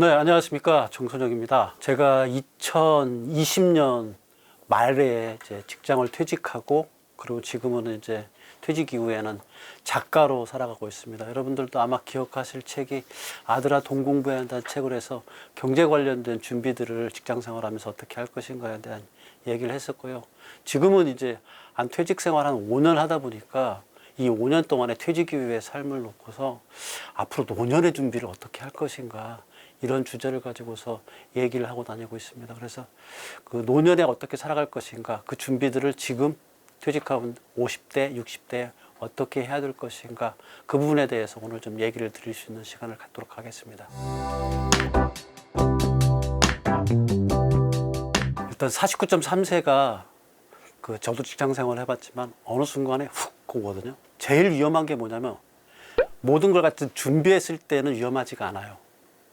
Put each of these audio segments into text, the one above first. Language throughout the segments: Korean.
네, 안녕하십니까. 정선영입니다. 제가 2020년 말에 이제 직장을 퇴직하고, 그리고 지금은 이제 퇴직 이후에는 작가로 살아가고 있습니다. 여러분들도 아마 기억하실 책이 아들아 돈 공부해야 한다는 책을 해서 경제 관련된 준비들을 직장 생활하면서 어떻게 할 것인가에 대한 얘기를 했었고요. 지금은 이제 한 퇴직 생활 한 5년 하다 보니까 이 5년 동안의 퇴직 이후의 삶을 놓고서 앞으로 노년의 준비를 어떻게 할 것인가, 이런 주제를 가지고서 얘기를 하고 다니고 있습니다. 그래서 그 노년에 어떻게 살아갈 것인가, 그 준비들을 지금 퇴직한 50대, 60대에 어떻게 해야 될 것인가, 그 부분에 대해서 오늘 좀 얘기를 드릴 수 있는 시간을 갖도록 하겠습니다. 일단 49.3세가 저도 직장 생활을 해봤지만 어느 순간에 훅 오거든요. 제일 위험한 게 뭐냐면, 모든 걸 갖다 준비했을 때는 위험하지가 않아요.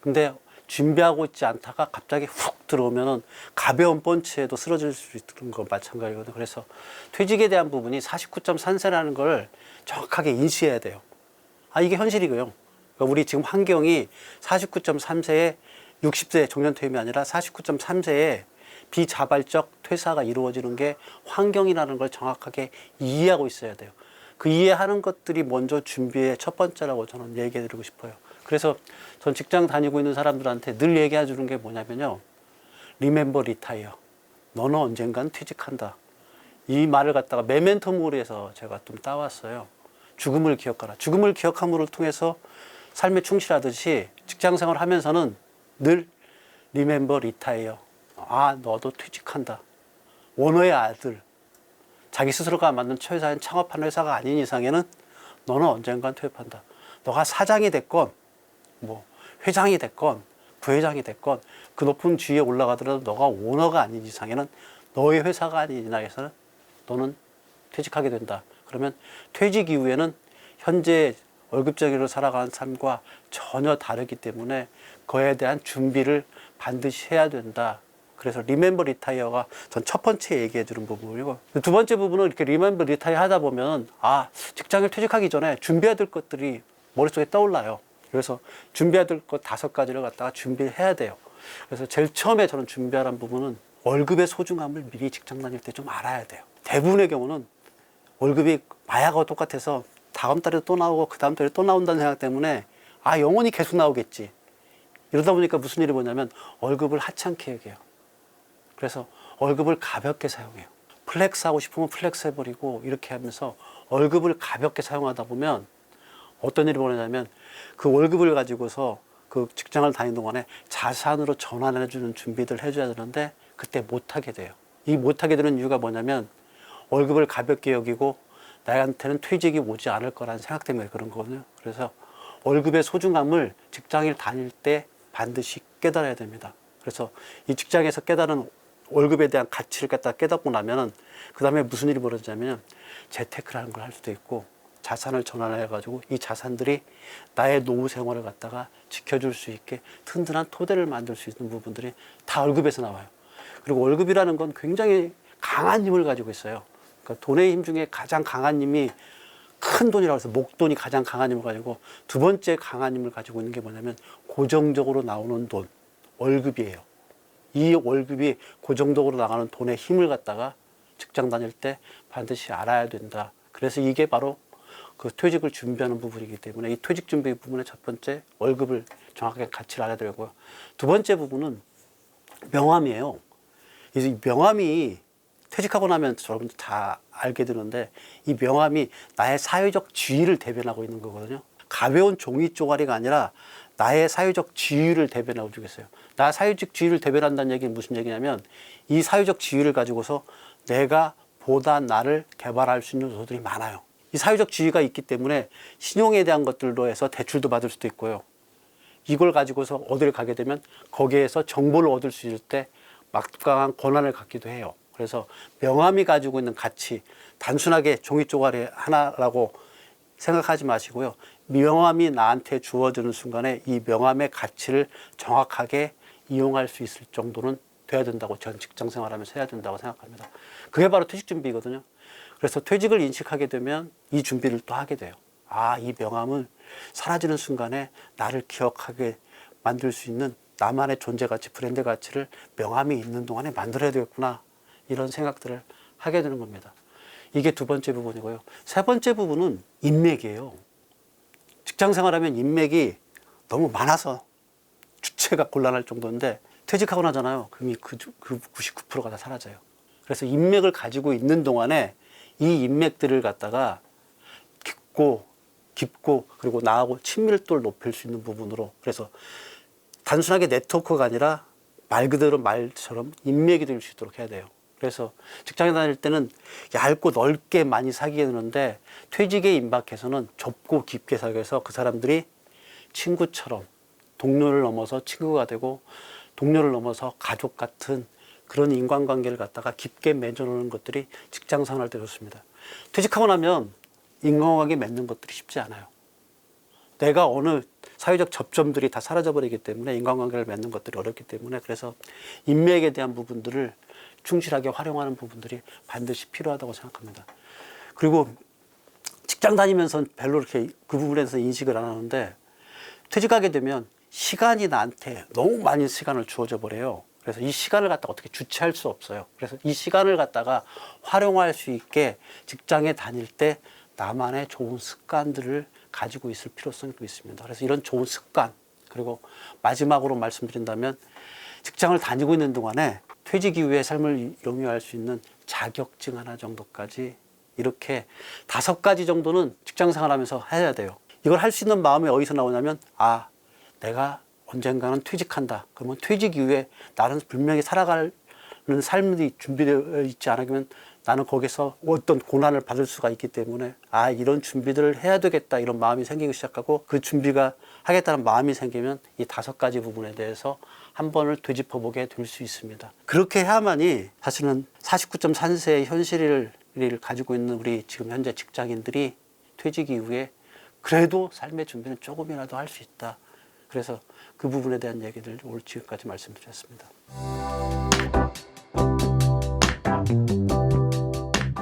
근데 준비하고 있지 않다가 갑자기 훅 들어오면은 가벼운 펀치에도 쓰러질 수 있는 거 마찬가지거든요. 그래서 퇴직에 대한 부분이 49.3세라는 걸 정확하게 인지해야 돼요. 이게 현실이고요. 그러니까 우리 지금 환경이 49.3세에 60세 정년 퇴임이 아니라 49.3세에 비자발적 퇴사가 이루어지는 게 환경이라는 걸 정확하게 이해하고 있어야 돼요. 그 이해하는 것들이 먼저 준비의 첫 번째라고 저는 얘기해 드리고 싶어요. 그래서 전 직장 다니고 있는 사람들한테 늘 얘기해 주는 게 뭐냐면요. Remember retire. 너는 언젠간 퇴직한다. 이 말을 갖다가 메멘토 모리에서 제가 좀 따왔어요. 죽음을 기억하라. 죽음을 기억함을 통해서 삶에 충실하듯이 직장 생활을 하면서는 늘 Remember retire. 너도 퇴직한다. 오너의 아들. 자기 스스로가 만든 회사인 창업한 회사가 아닌 이상에는 너는 언젠간 퇴업한다. 너가 사장이 됐건 회장이 됐건 부회장이 됐건 그 높은 지위에 올라가더라도 너가 오너가 아닌 이상에는, 너의 회사가 아닌 이상에서는 너는 퇴직하게 된다. 그러면 퇴직 이후에는 현재 월급쟁이로 살아가는 삶과 전혀 다르기 때문에 그에 대한 준비를 반드시 해야 된다. 그래서 리멤버 리타이어가 전 첫 번째 얘기해 주는 부분이고, 두 번째 부분은 이렇게 리멤버 리타이어 하다 보면 직장을 퇴직하기 전에 준비해야 될 것들이 머릿속에 떠올라요. 그래서 준비해야 될 것 5가지를 갖다가 준비를 해야 돼요. 그래서 제일 처음에 저는 준비하라는 부분은 월급의 소중함을 미리 직장 다닐 때 좀 알아야 돼요. 대부분의 경우는 월급이 마약하고 똑같아서 다음 달에도 또 나오고 그 다음 달에 또 나온다는 생각 때문에 영원히 계속 나오겠지. 이러다 보니까 무슨 일이 뭐냐면 월급을 하찮게 여겨요. 그래서 월급을 가볍게 사용해요. 플렉스 하고 싶으면 플렉스 해버리고 이렇게 하면서 월급을 가볍게 사용하다 보면 어떤 일이 벌어지냐면, 그 월급을 가지고서 그 직장을 다니는 동안에 자산으로 전환해주는 준비를 해줘야 되는데 그때 못하게 돼요. 이 못하게 되는 이유가 뭐냐면, 월급을 가볍게 여기고 나한테는 퇴직이 오지 않을 거라는 생각 때문에 그런 거거든요. 그래서 월급의 소중함을 직장을 다닐 때 반드시 깨달아야 됩니다. 그래서 이 직장에서 깨달은 월급에 대한 가치를 갖다 깨닫고 나면은 그 다음에 무슨 일이 벌어지냐면 재테크라는 걸 할 수도 있고, 자산을 전환해가지고 이 자산들이 나의 노후 생활을 갖다가 지켜줄 수 있게 튼튼한 토대를 만들 수 있는 부분들이 다 월급에서 나와요. 그리고 월급이라는 건 굉장히 강한 힘을 가지고 있어요. 그러니까 돈의 힘 중에 가장 강한 힘이 큰 돈이라고 해서 목돈이 가장 강한 힘을 가지고, 두 번째 강한 힘을 가지고 있는 게 뭐냐면 고정적으로 나오는 돈, 월급이에요. 이 월급이 고정적으로 나가는 돈의 힘을 갖다가 직장 다닐 때 반드시 알아야 된다. 그래서 이게 바로 그 퇴직을 준비하는 부분이기 때문에 이 퇴직 준비 부분의 첫 번째, 월급을 정확하게 가치를 알아야 되고요. 두 번째 부분은 명함이에요. 이 명함이 퇴직하고 나면 여러분들 다 알게 되는데, 이 명함이 나의 사회적 지위를 대변하고 있는 거거든요. 가벼운 종이 쪼가리가 아니라 나의 사회적 지위를 대변하고 주겠어요. 나 사회적 지위를 대변한다는 얘기는 무슨 얘기냐면, 이 사회적 지위를 가지고서 내가 보다 나를 개발할 수 있는 요소들이 많아요. 이 사회적 지위가 있기 때문에 신용에 대한 것들로 해서 대출도 받을 수도 있고요. 이걸 가지고서 어딜 가게 되면 거기에서 정보를 얻을 수 있을 때 막강한 권한을 갖기도 해요. 그래서 명함이 가지고 있는 가치, 단순하게 종이 쪼가리 하나라고 생각하지 마시고요. 명함이 나한테 주어지는 순간에 이 명함의 가치를 정확하게 이용할 수 있을 정도는 돼야 된다고, 전 직장 생활하면서 해야 된다고 생각합니다. 그게 바로 퇴직 준비거든요. 그래서 퇴직을 인식하게 되면 이 준비를 또 하게 돼요. 이 명함은 사라지는 순간에 나를 기억하게 만들 수 있는 나만의 존재 가치, 브랜드 가치를 명함이 있는 동안에 만들어야 되겠구나, 이런 생각들을 하게 되는 겁니다. 이게 두 번째 부분이고요. 세 번째 부분은 인맥이에요. 직장 생활하면 인맥이 너무 많아서 주체가 곤란할 정도인데, 퇴직하고 나잖아요. 그럼 그 99%가 다 사라져요. 그래서 인맥을 가지고 있는 동안에 이 인맥들을 갖다가 깊고 그리고 나하고 친밀도를 높일 수 있는 부분으로, 그래서 단순하게 네트워크가 아니라 말 그대로 말처럼 인맥이 될 수 있도록 해야 돼요. 그래서 직장에 다닐 때는 얇고 넓게 많이 사귀게 되는데, 퇴직에 임박해서는 좁고 깊게 사귀어서 그 사람들이 친구처럼, 동료를 넘어서 친구가 되고 동료를 넘어서 가족 같은 그런 인간관계를 갖다가 깊게 맺어놓는 것들이 직장 생활 때 좋습니다. 퇴직하고 나면 인간관계 맺는 것들이 쉽지 않아요. 내가 어느 사회적 접점들이 다 사라져버리기 때문에 인간관계를 맺는 것들이 어렵기 때문에, 그래서 인맥에 대한 부분들을 충실하게 활용하는 부분들이 반드시 필요하다고 생각합니다. 그리고 직장 다니면서 별로 이렇게 그 부분에 대해서 인식을 안 하는데, 퇴직하게 되면 시간이 나한테 너무 많은 시간을 주어져 버려요. 그래서 이 시간을 갖다가 어떻게 주체할 수 없어요. 그래서 이 시간을 갖다가 활용할 수 있게 직장에 다닐 때 나만의 좋은 습관들을 가지고 있을 필요성이 있습니다. 그래서 이런 좋은 습관, 그리고 마지막으로 말씀드린다면, 직장을 다니고 있는 동안에 퇴직 이후의 삶을 영위할 수 있는 자격증 하나 정도까지, 이렇게 5가지 정도는 직장 생활하면서 해야 돼요. 이걸 할 수 있는 마음이 어디서 나오냐면, 내가 언젠가는 퇴직한다. 그러면 퇴직 이후에 나는 분명히 살아가는 삶이 준비되어 있지 않으면 나는 거기서 어떤 고난을 받을 수가 있기 때문에, 이런 준비들을 해야 되겠다, 이런 마음이 생기기 시작하고, 그 준비가 하겠다는 마음이 생기면 이 5가지 부분에 대해서 한 번을 되짚어보게 될 수 있습니다. 그렇게 해야만이 사실은 49.3세의 현실을 가지고 있는 우리 지금 현재 직장인들이 퇴직 이후에 그래도 삶의 준비는 조금이라도 할 수 있다. 그래서 그 부분에 대한 얘기를 오늘 지금까지 말씀드렸습니다.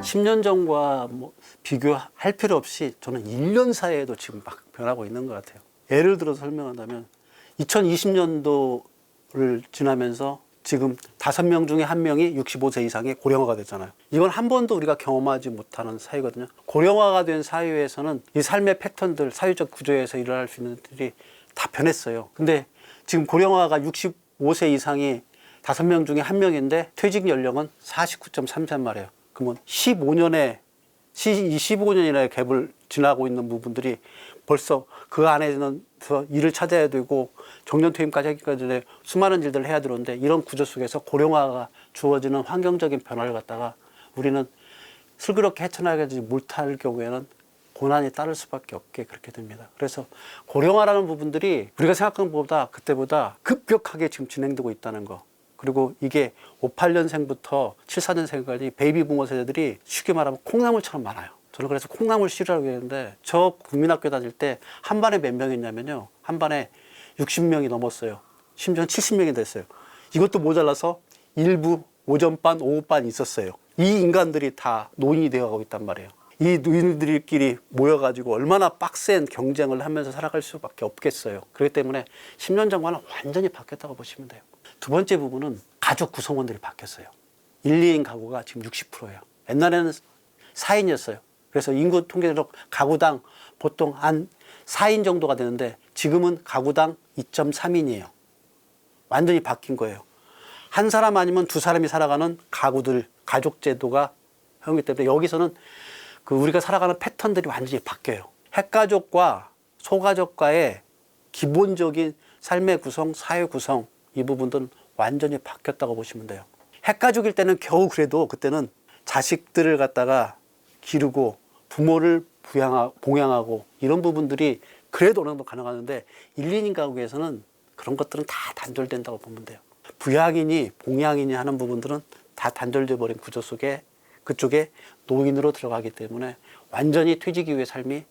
10년 전과 비교할 필요 없이 저는 1년 사이에도 지금 막 변하고 있는 것 같아요. 예를 들어서 설명한다면, 2020년도를 지나면서 지금 5명 중에 1명이 65세 이상의 고령화가 됐잖아요. 이건 한 번도 우리가 경험하지 못하는 사회거든요. 고령화가 된 사회에서는 이 삶의 패턴들, 사회적 구조에서 일어날 수 있는 것들이 다 변했어요. 근데 지금 고령화가 65세 이상이 5명 중에 1명인데 퇴직 연령은 49.3세란 말이에요. 그러면 15년이라의 갭을 지나고 있는 부분들이 벌써 그 안에서 일을 찾아야 되고 정년 퇴임까지 하기까지 전에 수많은 일들을 해야 되는데, 이런 구조 속에서 고령화가 주어지는 환경적인 변화를 갖다가 우리는 슬그럽게 헤쳐나가지 못할 경우에는 고난이 따를 수밖에 없게 그렇게 됩니다. 그래서 고령화라는 부분들이 우리가 생각하는 것보다 그때보다 급격하게 지금 진행되고 있다는 거. 그리고 이게 58년생부터 74년생까지 베이비 부모 세대들이 쉽게 말하면 콩나물처럼 많아요. 저는 그래서 콩나물 씨라고 했는데, 저 국민학교 다닐 때 한 반에 몇 명이냐면요, 한 반에 60명이 넘었어요. 심지어는 70명이 됐어요. 이것도 모자라서 일부 오전반, 오후반 있었어요. 이 인간들이 다 노인이 되어가고 있단 말이에요. 이 노인들끼리 모여가지고 얼마나 빡센 경쟁을 하면서 살아갈 수밖에 없겠어요. 그렇기 때문에 10년 전과는 완전히 바뀌었다고 보시면 돼요. 두 번째 부분은 가족 구성원들이 바뀌었어요. 1, 2인 가구가 지금 60%예요. 옛날에는 4인이었어요. 그래서 인구 통계로 가구당 보통 한 4인 정도가 되는데, 지금은 가구당 2.3인이에요. 완전히 바뀐 거예요. 한 사람 아니면 두 사람이 살아가는 가구들, 가족 제도가 형이기 때문에 여기서는 우리가 살아가는 패턴들이 완전히 바뀌어요. 핵가족과 소가족과의 기본적인 삶의 구성, 사회 구성, 이 부분들은 완전히 바뀌었다고 보시면 돼요. 핵가족일 때는 겨우 그래도 그때는 자식들을 갖다가 기르고 부모를 봉양하고 이런 부분들이 그래도 어느 정도 가능하는데, 1, 2인 가구에서는 그런 것들은 다 단절된다고 보면 돼요. 부양이니 봉양이니 하는 부분들은 다 단절돼 버린 구조 속에 그쪽에 노인으로 들어가기 때문에 완전히 퇴직 이후의 삶이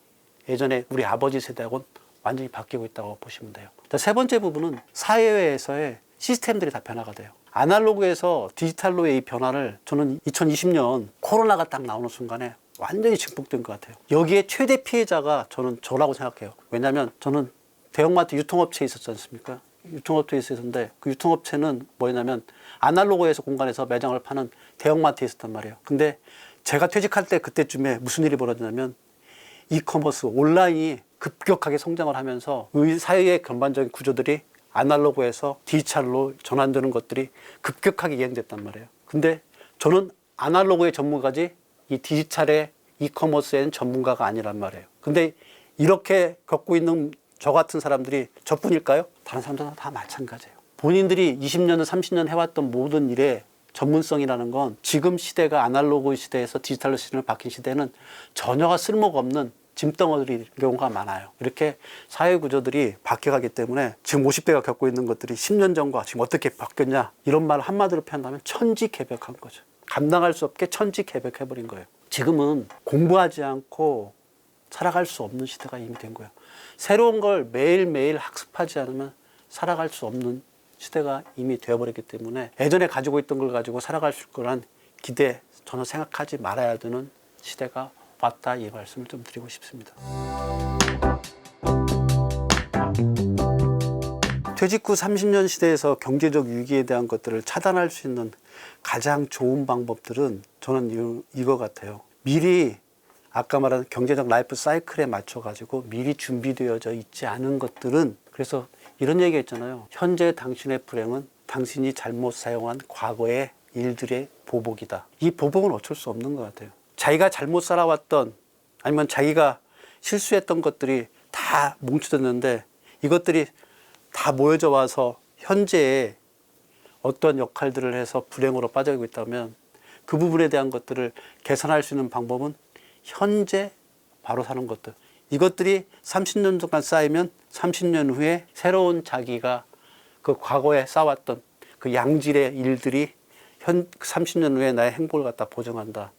예전에 우리 아버지 세대하고는 완전히 바뀌고 있다고 보시면 돼요. 세 번째 부분은 사회에서의 시스템들이 다 변화가 돼요. 아날로그에서 디지털로의 이 변화를 저는 2020년 코로나가 딱 나오는 순간에 완전히 증폭된 것 같아요. 여기에 최대 피해자가 저는 저라고 생각해요. 왜냐하면 저는 대형마트 유통업체에 있었지 않습니까? 유통업체에 있었는데 그 유통업체는 뭐냐면 아날로그에서 공간에서 매장을 파는 대형마트에 있었단 말이에요. 근데 제가 퇴직할 때 그때쯤에 무슨 일이 벌어지냐면 이커머스 온라인이 급격하게 성장을 하면서 의 사회의 전반적인 구조들이 아날로그에서 디지털로 전환되는 것들이 급격하게 이행됐단 말이에요. 근데 저는 아날로그의 전문가지 이 디지털의 이커머스에는 전문가가 아니란 말이에요. 근데 이렇게 겪고 있는 저 같은 사람들이 저뿐일까요? 다른 사람들은 다 마찬가지예요. 본인들이 20년, 30년 해왔던 모든 일의 전문성이라는 건 지금 시대가 아날로그 시대에서 디지털로 시대를 바뀐 시대는 전혀가 쓸모가 없는 짐덩어리일 경우가 많아요. 이렇게 사회 구조들이 바뀌어가기 때문에 지금 50대가 겪고 있는 것들이 10년 전과 지금 어떻게 바뀌었냐 이런 말을 한마디로 표현하면 천지개벽한 거죠. 감당할 수 없게 천지개벽해버린 거예요. 지금은 공부하지 않고 살아갈 수 없는 시대가 이미 된 거예요. 새로운 걸 매일매일 학습하지 않으면 살아갈 수 없는 시대가 이미 되어버렸기 때문에 예전에 가지고 있던 걸 가지고 살아갈 수 거란 기대 전혀 생각하지 말아야 되는 시대가 왔다 이 말씀을 좀 드리고 싶습니다. 퇴직 후 30년 시대에서 경제적 위기에 대한 것들을 차단할 수 있는 가장 좋은 방법들은 저는 이거 같아요. 미리 아까 말한 경제적 라이프 사이클에 맞춰 가지고 미리 준비되어져 있지 않은 것들은 그래서 이런 얘기가 있잖아요. 현재 당신의 불행은 당신이 잘못 사용한 과거의 일들의 보복이다. 이 보복은 어쩔 수 없는 것 같아요. 자기가 잘못 살아왔던 아니면 자기가 실수했던 것들이 다 뭉쳐졌는데 이것들이 다 모여져 와서 현재에 어떤 역할들을 해서 불행으로 빠져가고 있다면 그 부분에 대한 것들을 개선할 수 있는 방법은 현재 바로 사는 것들. 이것들이 30년 동안 쌓이면 30년 후에 새로운 자기가 그 과거에 쌓았던 그 양질의 일들이 30년 후에 나의 행복을 갖다 보정한다.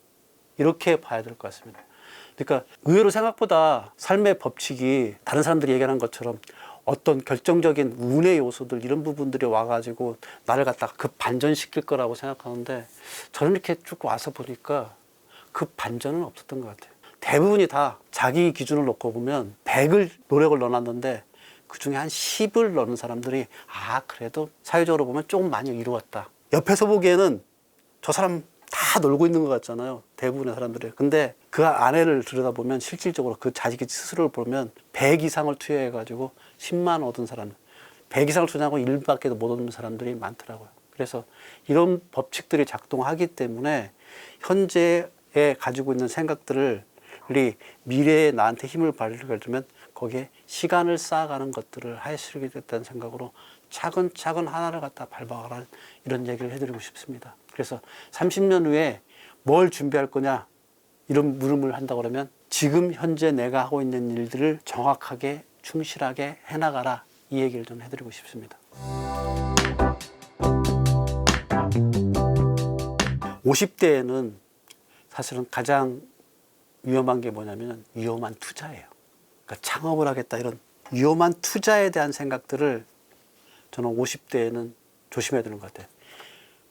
이렇게 봐야 될 것 같습니다. 그러니까 의외로 생각보다 삶의 법칙이 다른 사람들이 얘기하는 것처럼 어떤 결정적인 운의 요소들 이런 부분들이 와가지고 나를 갖다가 급 반전시킬 거라고 생각하는데 저는 이렇게 쭉 와서 보니까 급 반전은 없었던 것 같아요. 대부분이 다 자기 기준을 놓고 보면 100을 노력을 넣어놨는데 그중에 한 10을 넣는 사람들이 그래도 사회적으로 보면 조금 많이 이루었다. 옆에서 보기에는 저 사람 다 놀고 있는 것 같잖아요. 대부분의 사람들이. 근데 그 안에를 들여다보면 실질적으로 그 자기 스스로를 보면 100 이상을 투여해가지고 10만 얻은 사람, 100 이상을 투자하고 1밖에 못 얻는 사람들이 많더라고요. 그래서 이런 법칙들이 작동하기 때문에 현재에 가지고 있는 생각들을 미래에 나한테 힘을 발휘해주면 거기에 시간을 쌓아가는 것들을 하시게 됐다는 생각으로 차근차근 하나를 갖다 밟아가라 이런 얘기를 해드리고 싶습니다. 그래서 30년 후에 뭘 준비할 거냐 이런 물음을 한다고 그러면 지금 현재 내가 하고 있는 일들을 정확하게 충실하게 해나가라 이 얘기를 좀 해드리고 싶습니다. 50대에는 사실은 가장 위험한 게 뭐냐면 위험한 투자예요. 그러니까 창업을 하겠다 이런 위험한 투자에 대한 생각들을 저는 50대에는 조심해야 되는 것 같아요.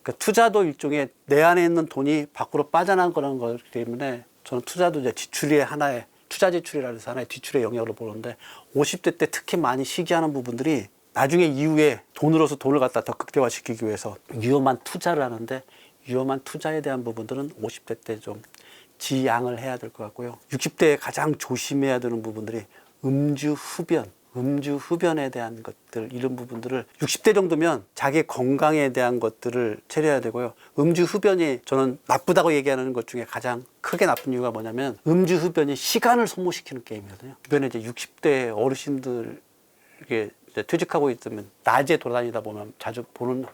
그러니까 투자도 일종의 내 안에 있는 돈이 밖으로 빠져나간 거라는 거기 때문에 저는 투자도 이제 지출의 하나의 투자 지출이라고 해서 하나의 지출의 영역으로 보는데 50대 때 특히 많이 시기하는 부분들이 나중에 이후에 돈으로서 돈을 갖다 더 극대화시키기 위해서 위험한 투자를 하는데 위험한 투자에 대한 부분들은 50대 때 좀 지양을 해야 될 것 같고요. 60대에 가장 조심해야 되는 부분들이 음주 흡연에 대한 것들 이런 부분들을 60대 정도면 자기 건강에 대한 것들을 체려야 되고요. 음주 흡연이 저는 나쁘다고 얘기하는 것 중에 가장 크게 나쁜 이유가 뭐냐면 음주 흡연이 시간을 소모시키는 게임이거든요. 주변에 이제 60대 어르신들 이게 퇴직하고 있으면 낮에 돌아다니다 보면 자주 보는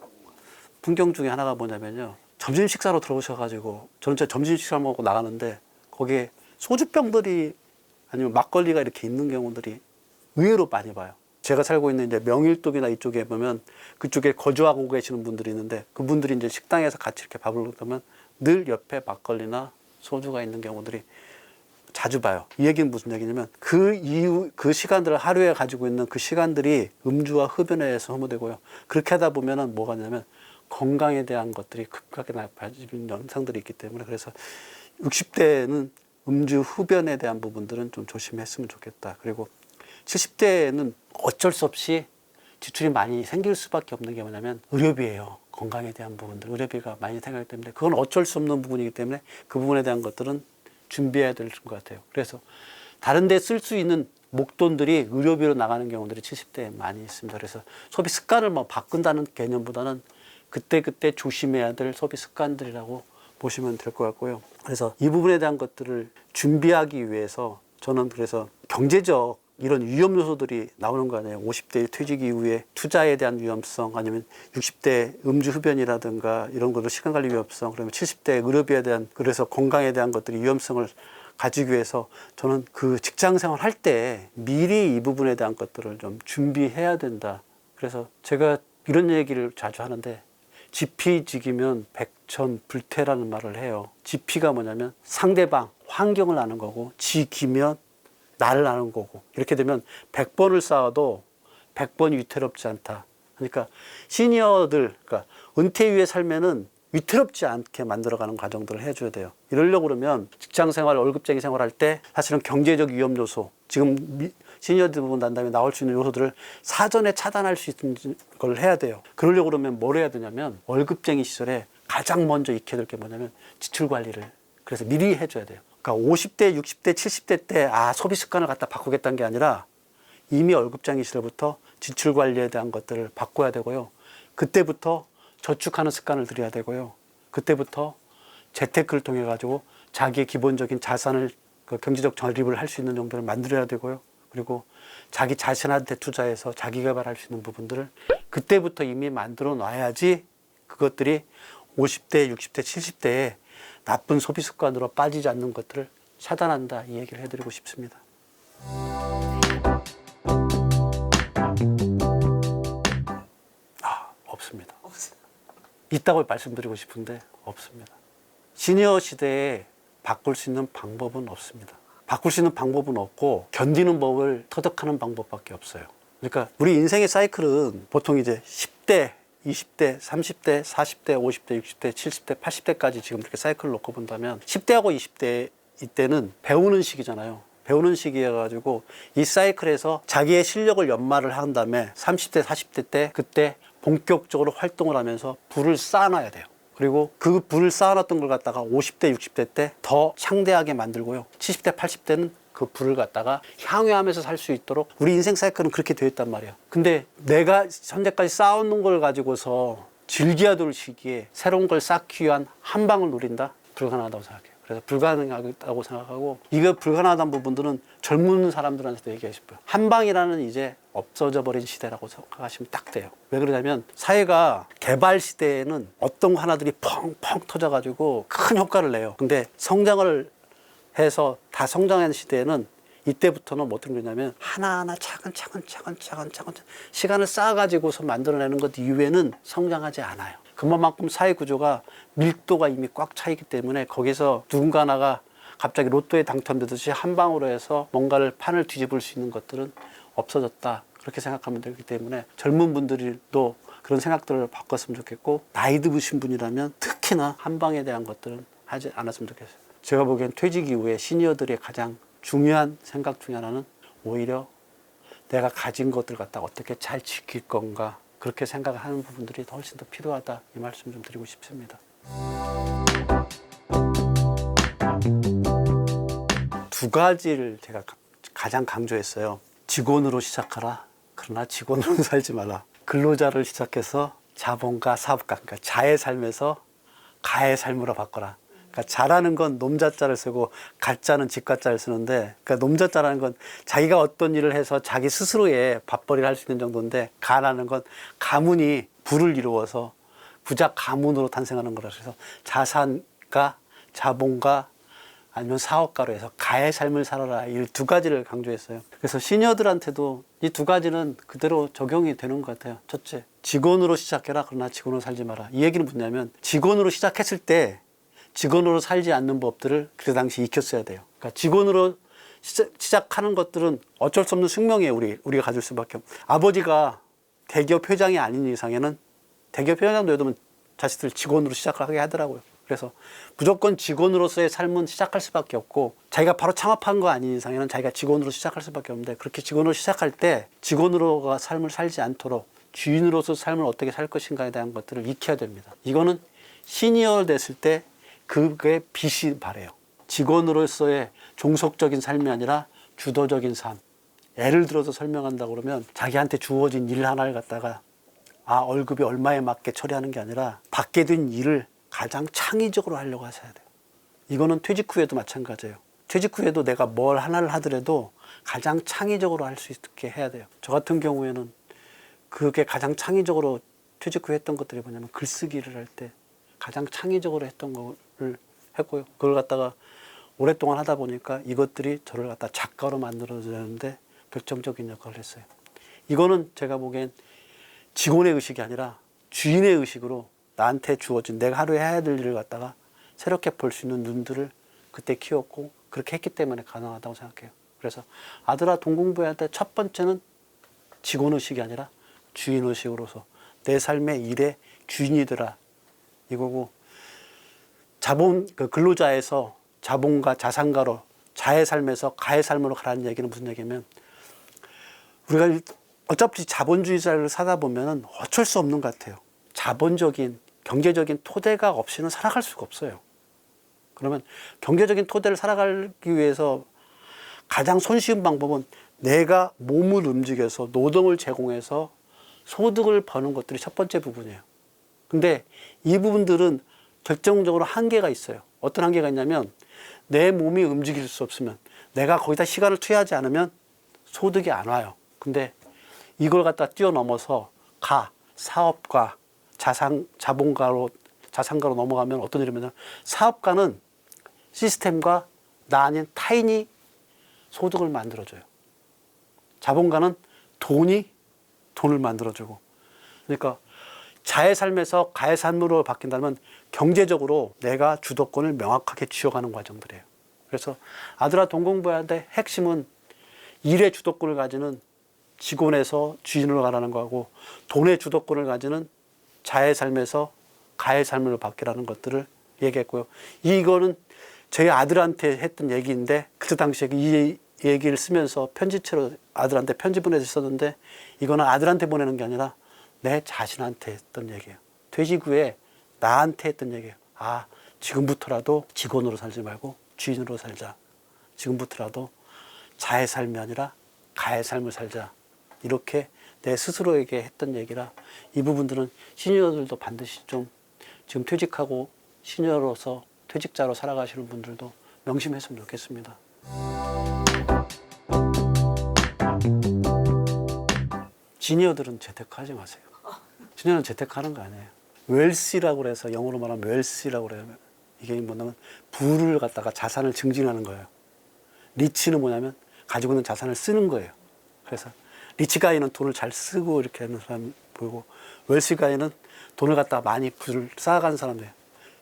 풍경 중에 하나가 뭐냐면요. 점심 식사로 들어오셔가지고 저는 점심 식사 먹고 나가는데 거기에 소주병들이 아니면 막걸리가 이렇게 있는 경우들이 의외로 많이 봐요. 제가 살고 있는 이제 명일동이나 이쪽에 보면 그쪽에 거주하고 계시는 분들이 있는데 그분들이 이제 식당에서 같이 이렇게 밥을 먹으면 늘 옆에 막걸리나 소주가 있는 경우들이 자주 봐요. 이 얘기는 무슨 얘기냐면 그 이후 그 시간들을 하루에 가지고 있는 그 시간들이 음주와 흡연에 의해서 소모되고요. 그렇게 하다 보면은 뭐가 되냐면 건강에 대한 것들이 급하게 나빠지는 현상들이 있기 때문에 그래서 60대에는 음주 흡연에 대한 부분들은 좀 조심했으면 좋겠다. 그리고 70대에는 어쩔 수 없이 지출이 많이 생길 수밖에 없는 게 뭐냐면 의료비예요. 건강에 대한 부분들, 의료비가 많이 생기기 때문에 그건 어쩔 수 없는 부분이기 때문에 그 부분에 대한 것들은 준비해야 될 것 같아요. 그래서 다른 데 쓸 수 있는 목돈들이 의료비로 나가는 경우들이 70대에 많이 있습니다. 그래서 소비 습관을 뭐 바꾼다는 개념보다는 그때그때 조심해야 될 소비 습관들이라고 보시면 될 것 같고요. 그래서 이 부분에 대한 것들을 준비하기 위해서 저는 그래서 경제적 이런 위험 요소들이 나오는 거 아니에요. 50대 퇴직 이후에 투자에 대한 위험성, 아니면 60대 음주 흡연이라든가 이런 것들 시간 관리 위험성, 그러면 70대 의료비에 대한, 그래서 건강에 대한 것들이 위험성을 가지기 위해서 저는 그 직장 생활 할 때 미리 이 부분에 대한 것들을 좀 준비해야 된다. 그래서 제가 이런 얘기를 자주 하는데 지피지기면 백전불태라는 말을 해요. 지피가 뭐냐면 상대방, 환경을 아는 거고, 지기면 나를 아는 거고, 이렇게 되면 100번을 쌓아도 100번이 위태롭지 않다. 그러니까 시니어들, 그러니까 은퇴 이후의 삶에는 위태롭지 않게 만들어가는 과정들을 해줘야 돼요. 이러려고 그러면 직장생활, 월급쟁이 생활할 때 사실은 경제적 위험 요소, 지금 시니어들 부분 난 다음에 나올 수 있는 요소들을 사전에 차단할 수 있는 걸 해야 돼요. 그러려고 그러면 뭘 해야 되냐면 월급쟁이 시절에 가장 먼저 익혀야 될 게 뭐냐면 지출 관리를 그래서 미리 해줘야 돼요. 그러니까 50대, 60대, 70대 때 소비 습관을 갖다 바꾸겠다는 게 아니라 이미 월급쟁이 시절부터 지출 관리에 대한 것들을 바꿔야 되고요. 그때부터 저축하는 습관을 들여야 되고요. 그때부터 재테크를 통해 가지고 자기의 기본적인 자산을 경제적 저립을 할 수 있는 정도를 만들어야 되고요. 그리고 자기 자신한테 투자해서 자기 개발할 수 있는 부분들을 그때부터 이미 만들어 놔야지 그것들이 50대, 60대, 70대에 나쁜 소비 습관으로 빠지지 않는 것들을 차단한다, 이 얘기를 해드리고 싶습니다. 없습니다. 있다고 말씀드리고 싶은데 없습니다. 시니어 시대에 바꿀 수 있는 방법은 없습니다. 바꿀 수 있는 방법은 없고 견디는 법을 터득하는 방법밖에 없어요. 그러니까 우리 인생의 사이클은 보통 이제 10대, 20대, 30대, 40대, 50대, 60대, 70대, 80대까지 지금 이렇게 사이클을 놓고 본다면 10대하고 20대 이때는 배우는 시기잖아요. 배우는 시기여가지고 이 사이클에서 자기의 실력을 연마를 한 다음에 30대, 40대 때 그때 본격적으로 활동을 하면서 불을 쌓아놔야 돼요. 그리고 그 불을 쌓아놨던 걸 갖다가 50대, 60대 때 더 창대하게 만들고요. 70대, 80대는 그 불을 갖다가 향유하면서 살 수 있도록 우리 인생 사이클은 그렇게 되어 있단 말이에요. 근데 내가 현재까지 쌓아놓은 걸 가지고서 즐겨야 될 시기에 새로운 걸 쌓기 위한 한 방을 노린다? 불가능하다고 생각해요. 그래서 불가능하다고 생각하고, 이거 불가능하다는 부분들은 젊은 사람들한테도 얘기하고 싶어요. 한 방이라는 이제 없어져 버린 시대라고 생각하시면 딱 돼요. 왜 그러냐면 사회가 개발 시대에는 어떤 거 하나들이 펑펑 터져가지고 큰 효과를 내요. 근데 성장을 해서 다 성장한 시대에는 이때부터는 뭐 어떤 거냐면 하나하나 차근차근 시간을 쌓아가지고서 만들어내는 것 이외에는 성장하지 않아요. 그만큼 사회 구조가 밀도가 이미 꽉 차 있기 때문에 거기서 누군가 하나가 갑자기 로또에 당첨되듯이 한 방으로 해서 뭔가를 판을 뒤집을 수 있는 것들은 없어졌다, 그렇게 생각하면 되기 때문에 젊은 분들도 그런 생각들을 바꿨으면 좋겠고, 나이 드신 분이라면 특히나 한 방에 대한 것들은 하지 않았으면 좋겠어요. 제가 보기엔 퇴직 이후에 시니어들의 가장 중요한 생각 중에 하나는 오히려 내가 가진 것들 갖다 어떻게 잘 지킬 건가, 그렇게 생각하는 부분들이 훨씬 더 필요하다, 이 말씀 좀 드리고 싶습니다. 두 가지를 제가 가장 강조했어요. 직원으로 시작하라. 그러나 직원으로 살지 마라. 근로자를 시작해서 자본가, 사업가, 그러니까 자의 삶에서 가의 삶으로 바꿔라. 그러니까 자라는 건 놈자자를 쓰고 가자는 집가자를 쓰는데, 그러니까 놈자자라는 건 자기가 어떤 일을 해서 자기 스스로의 밥벌이를 할 수 있는 정도인데, 가라는 건 가문이 부를 이루어서 부자 가문으로 탄생하는 거라. 그래서 자산가, 자본가, 아니면 사업가로 해서 가의 삶을 살아라, 이 두 가지를 강조했어요. 그래서 시니어들한테도 이 두 가지는 그대로 적용이 되는 것 같아요. 첫째, 직원으로 시작해라. 그러나 직원으로 살지 마라. 이 얘기는 뭐냐면 직원으로 시작했을 때 직원으로 살지 않는 법들을 그 당시 익혔어야 돼요. 그러니까 직원으로 시작하는 것들은 어쩔 수 없는 숙명이에요. 우리가 가질 수밖에 없어요. 아버지가 대기업 회장이 아닌 이상에는, 대기업 회장도 요즘은 자식들 직원으로 시작하게 하더라고요. 그래서 무조건 직원으로서의 삶은 시작할 수밖에 없고, 자기가 바로 창업한 거 아닌 이상에는 자기가 직원으로 시작할 수밖에 없는데, 그렇게 직원으로 시작할 때 직원으로가 삶을 살지 않도록 주인으로서 삶을 어떻게 살 것인가에 대한 것들을 익혀야 됩니다. 이거는 시니어 됐을 때 그게 빛이 바래요. 직원으로서의 종속적인 삶이 아니라 주도적인 삶. 예를 들어서 설명한다 그러면 자기한테 주어진 일 하나를 갖다가 월급이 얼마에 맞게 처리하는 게 아니라 받게 된 일을 가장 창의적으로 하려고 하셔야 돼요. 이거는 퇴직 후에도 마찬가지예요. 퇴직 후에도 내가 뭘 하나를 하더라도 가장 창의적으로 할 수 있게 해야 돼요. 저 같은 경우에는 그게 가장 창의적으로 퇴직 후에 했던 것들이 뭐냐면 글쓰기를 할 때 가장 창의적으로 했던 거를 했고요. 그걸 갖다가 오랫동안 하다 보니까 이것들이 저를 갖다 작가로 만들어주는데 결정적인 역할을 했어요. 이거는 제가 보기엔 직원의 의식이 아니라 주인의 의식으로 나한테 주어진 내가 하루에 해야 될 일을 갖다가 새롭게 볼 수 있는 눈들을 그때 키웠고 그렇게 했기 때문에 가능하다고 생각해요. 그래서 아들아 돈 공부해야 돼. 첫 번째는 직원 의식이 아니라 주인 의식으로서 내 삶의 일의 주인이 되라 이거고, 근로자에서 자본가 자산가로 자의 삶에서 가의 삶으로 가라는 얘기는 무슨 얘기냐면, 우리가 어차피 자본주의자를 사다 보면 어쩔 수 없는 것 같아요. 자본적인 경제적인 토대가 없이는 살아갈 수가 없어요. 그러면 경제적인 토대를 살아가기 위해서 가장 손쉬운 방법은 내가 몸을 움직여서 노동을 제공해서 소득을 버는 것들이 첫 번째 부분이에요. 근데 이 부분들은 결정적으로 한계가 있어요. 어떤 한계가 있냐면 내 몸이 움직일 수 없으면, 내가 거기다 시간을 투여하지 않으면 소득이 안 와요. 근데 이걸 갖다 뛰어넘어서 사업가, 자산가로 넘어가면 어떤 일이냐면, 사업가는 시스템과 나 아닌 타인이 소득을 만들어줘요. 자본가는 돈이 돈을 만들어주고. 그러니까 자의 삶에서 가의 삶으로 바뀐다면 경제적으로 내가 주도권을 명확하게 쥐어가는 과정들이에요. 그래서 아들아 돈 공부해야 돼. 핵심은 일의 주도권을 가지는 직원에서 주인으로 가라는 거하고, 돈의 주도권을 가지는 자의 삶에서 가의 삶으로 바뀌라는 것들을 얘기했고요. 이거는 저희 아들한테 했던 얘기인데, 그때 당시에 이 얘기를 쓰면서 편지체로 아들한테 편지 보내서 썼는데, 이거는 아들한테 보내는 게 아니라 내 자신한테 했던 얘기예요. 퇴직 후에 나한테 했던 얘기예요. 지금부터라도 직원으로 살지 말고 주인으로 살자. 지금부터라도 자의 삶이 아니라 가의 삶을 살자. 이렇게 내 스스로에게 했던 얘기라, 이 부분들은 시니어들도 반드시 좀 지금 퇴직하고 시니어로서 퇴직자로 살아가시는 분들도 명심했으면 좋겠습니다. 시니어들은 재테크하지 마세요. 시니어는 재테크하는 거 아니에요. 웰시라고 해서, 영어로 말하면 웰시라고 그래요. 이게 뭐냐면 부를 갖다가 자산을 증진하는 거예요. 리치는 뭐냐면 가지고 있는 자산을 쓰는 거예요. 그래서 리치가이는 돈을 잘 쓰고 이렇게 하는 사람 보이고, 웰시가이는 돈을 갖다가 많이 부를 쌓아가는 사람이에요.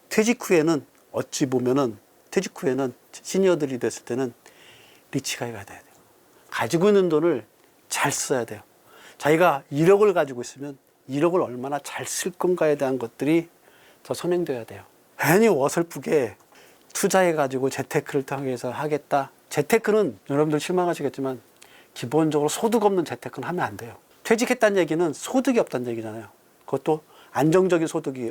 퇴직 후에는 어찌 보면은 시니어들이 됐을 때는 리치가이가 돼야 돼요. 가지고 있는 돈을 잘 써야 돼요. 자기가 1억을 가지고 있으면 1억을 얼마나 잘 쓸 건가에 대한 것들이 더 선행돼야 돼요. 괜히 어설프게 투자해가지고 재테크를 통해서 하겠다. 재테크는 여러분들 실망하시겠지만 기본적으로 소득 없는 재테크는 하면 안 돼요. 퇴직했다는 얘기는 소득이 없다는 얘기잖아요. 그것도 안정적인 소득이,